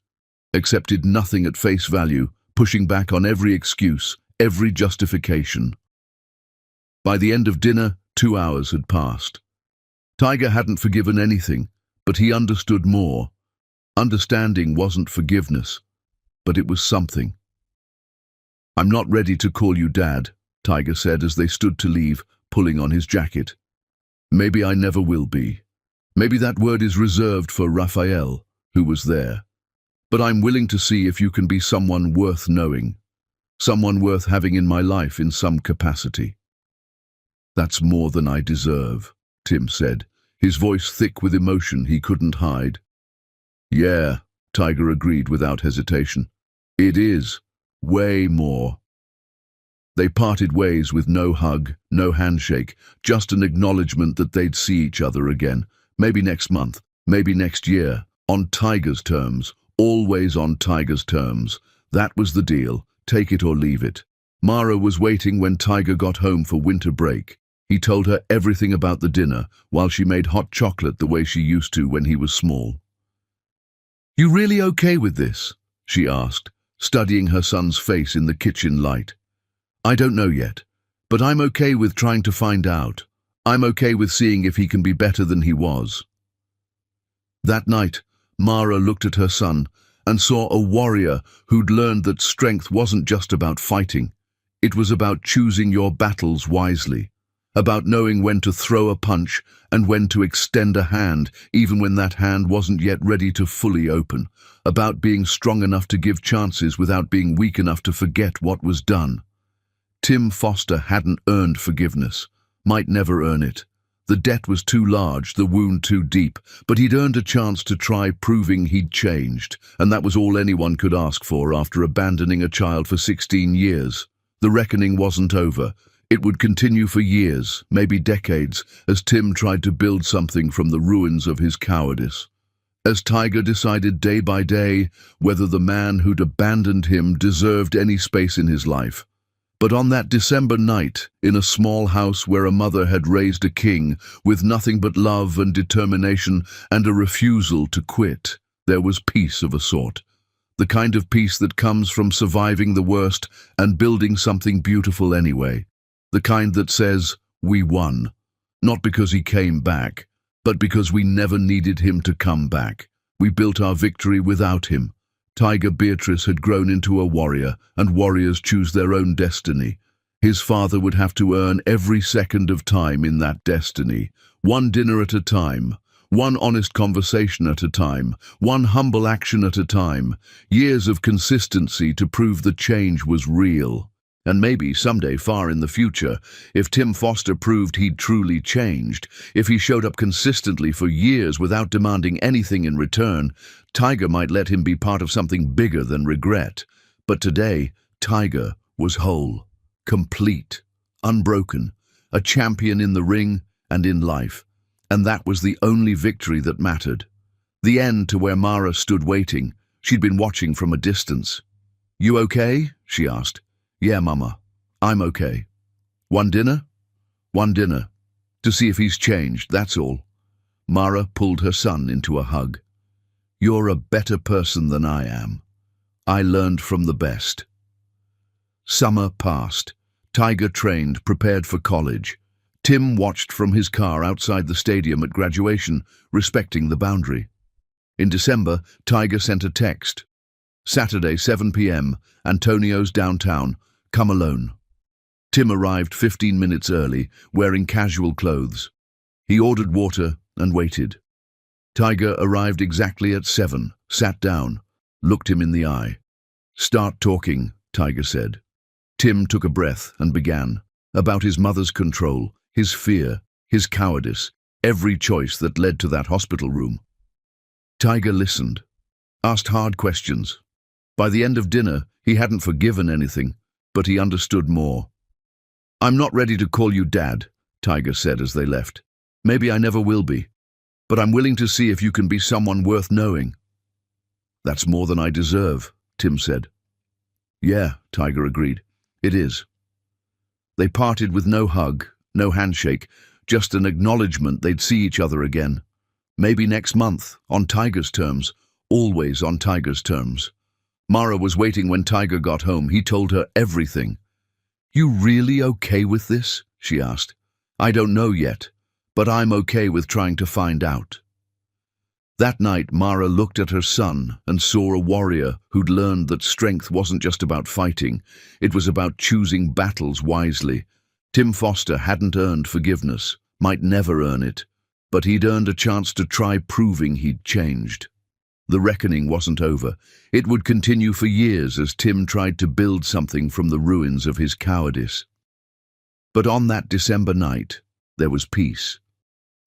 accepted nothing at face value, pushing back on every excuse, every justification. By the end of dinner, 2 hours had passed. Tiger hadn't forgiven anything, but he understood more. Understanding wasn't forgiveness, but it was something. I'm not ready to call you Dad, Tiger said as they stood to leave, pulling on his jacket. Maybe I never will be. Maybe that word is reserved for Raphael, who was there. But I'm willing to see if you can be someone worth knowing, someone worth having in my life in some capacity. That's more than I deserve, Tim said, his voice thick with emotion he couldn't hide. Yeah, Tiger agreed without hesitation. It is. Way more. They parted ways with no hug, no handshake, just an acknowledgement that they'd see each other again, maybe next month, Maybe next year, on Tiger's terms, always on Tiger's terms. That was the deal, take it or leave it. Mara was waiting when Tiger got home for winter break. He told her everything about the dinner, while she made hot chocolate the way she used to when he was small. "You really okay with this?" she asked, studying her son's face in the kitchen light. "I don't know yet, but I'm okay with trying to find out. I'm okay with seeing if he can be better than he was." That night, Mara looked at her son and saw a warrior who'd learned that strength wasn't just about fighting. It was about choosing your battles wisely, about knowing when to throw a punch and when to extend a hand, even when that hand wasn't yet ready to fully open, about being strong enough to give chances without being weak enough to forget what was done. Tim Foster hadn't earned forgiveness, might never earn it. The debt was too large, the wound too deep, but he'd earned a chance to try proving he'd changed, and that was all anyone could ask for after abandoning a child for 16 years. The reckoning wasn't over. It would continue for years, maybe decades, as Tim tried to build something from the ruins of his cowardice. As Tiger decided day by day whether the man who'd abandoned him deserved any space in his life. But on that December night, in a small house where a mother had raised a king, with nothing but love and determination and a refusal to quit, there was peace of a sort. The kind of peace that comes from surviving the worst and building something beautiful anyway. The kind that says, we won. Not because he came back, but because we never needed him to come back. We built our victory without him. Tiger Beatrice had grown into a warrior, and warriors choose their own destiny. His father would have to earn every second of time in that destiny, one dinner at a time, one honest conversation at a time, one humble action at a time, years of consistency to prove the change was real. And maybe someday far in the future, if Tim Foster proved he'd truly changed, if he showed up consistently for years without demanding anything in return, Tiger might let him be part of something bigger than regret. But today, Tiger was whole, complete, unbroken, a champion in the ring and in life. And that was the only victory that mattered. The end to where Mara stood waiting. She'd been watching from a distance. "You okay?" she asked. "Yeah, Mama, I'm okay." "One dinner?" "One dinner. To see if he's changed, that's all." Mara pulled her son into a hug. "You're a better person than I am. I learned from the best." Summer passed. Tiger trained, prepared for college. Tim watched from his car outside the stadium at graduation, respecting the boundary. In December, Tiger sent a text. "Saturday, 7 p.m., Antonio's downtown. Come alone." Tim arrived 15 minutes early, wearing casual clothes. He ordered water and waited. Tiger arrived exactly at 7, sat down, looked him in the eye. "Start talking," Tiger said. Tim took a breath and began, about his mother's control, his fear, his cowardice, every choice that led to that hospital room. Tiger listened, asked hard questions. By the end of dinner, he hadn't forgiven anything, but he understood more. "I'm not ready to call you Dad," Tiger said as they left. "Maybe I never will be, but I'm willing to see if you can be someone worth knowing." "That's more than I deserve," Tim said. "Yeah," Tiger agreed. "It is." They parted with no hug, no handshake, just an acknowledgement they'd see each other again. Maybe next month, on Tiger's terms, always on Tiger's terms. Mara was waiting when Tiger got home. He told her everything. "You really okay with this?" she asked. "I don't know yet, but I'm okay with trying to find out." That night, Mara looked at her son and saw a warrior who'd learned that strength wasn't just about fighting, it was about choosing battles wisely. Tim Foster hadn't earned forgiveness, might never earn it, but he'd earned a chance to try proving he'd changed. The reckoning wasn't over. It would continue for years as Tim tried to build something from the ruins of his cowardice. But on that December night, there was peace.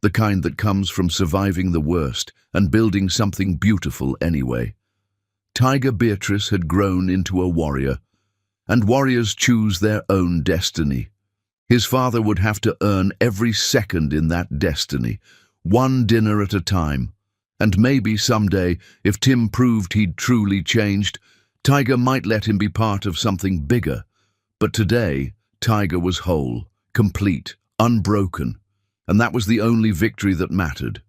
The kind that comes from surviving the worst and building something beautiful anyway. Tiger Beatrice had grown into a warrior, and warriors choose their own destiny. His father would have to earn every second in that destiny, one dinner at a time, And maybe someday, if Tim proved he'd truly changed, Tiger might let him be part of something bigger. But today, Tiger was whole, complete, unbroken, and that was the only victory that mattered.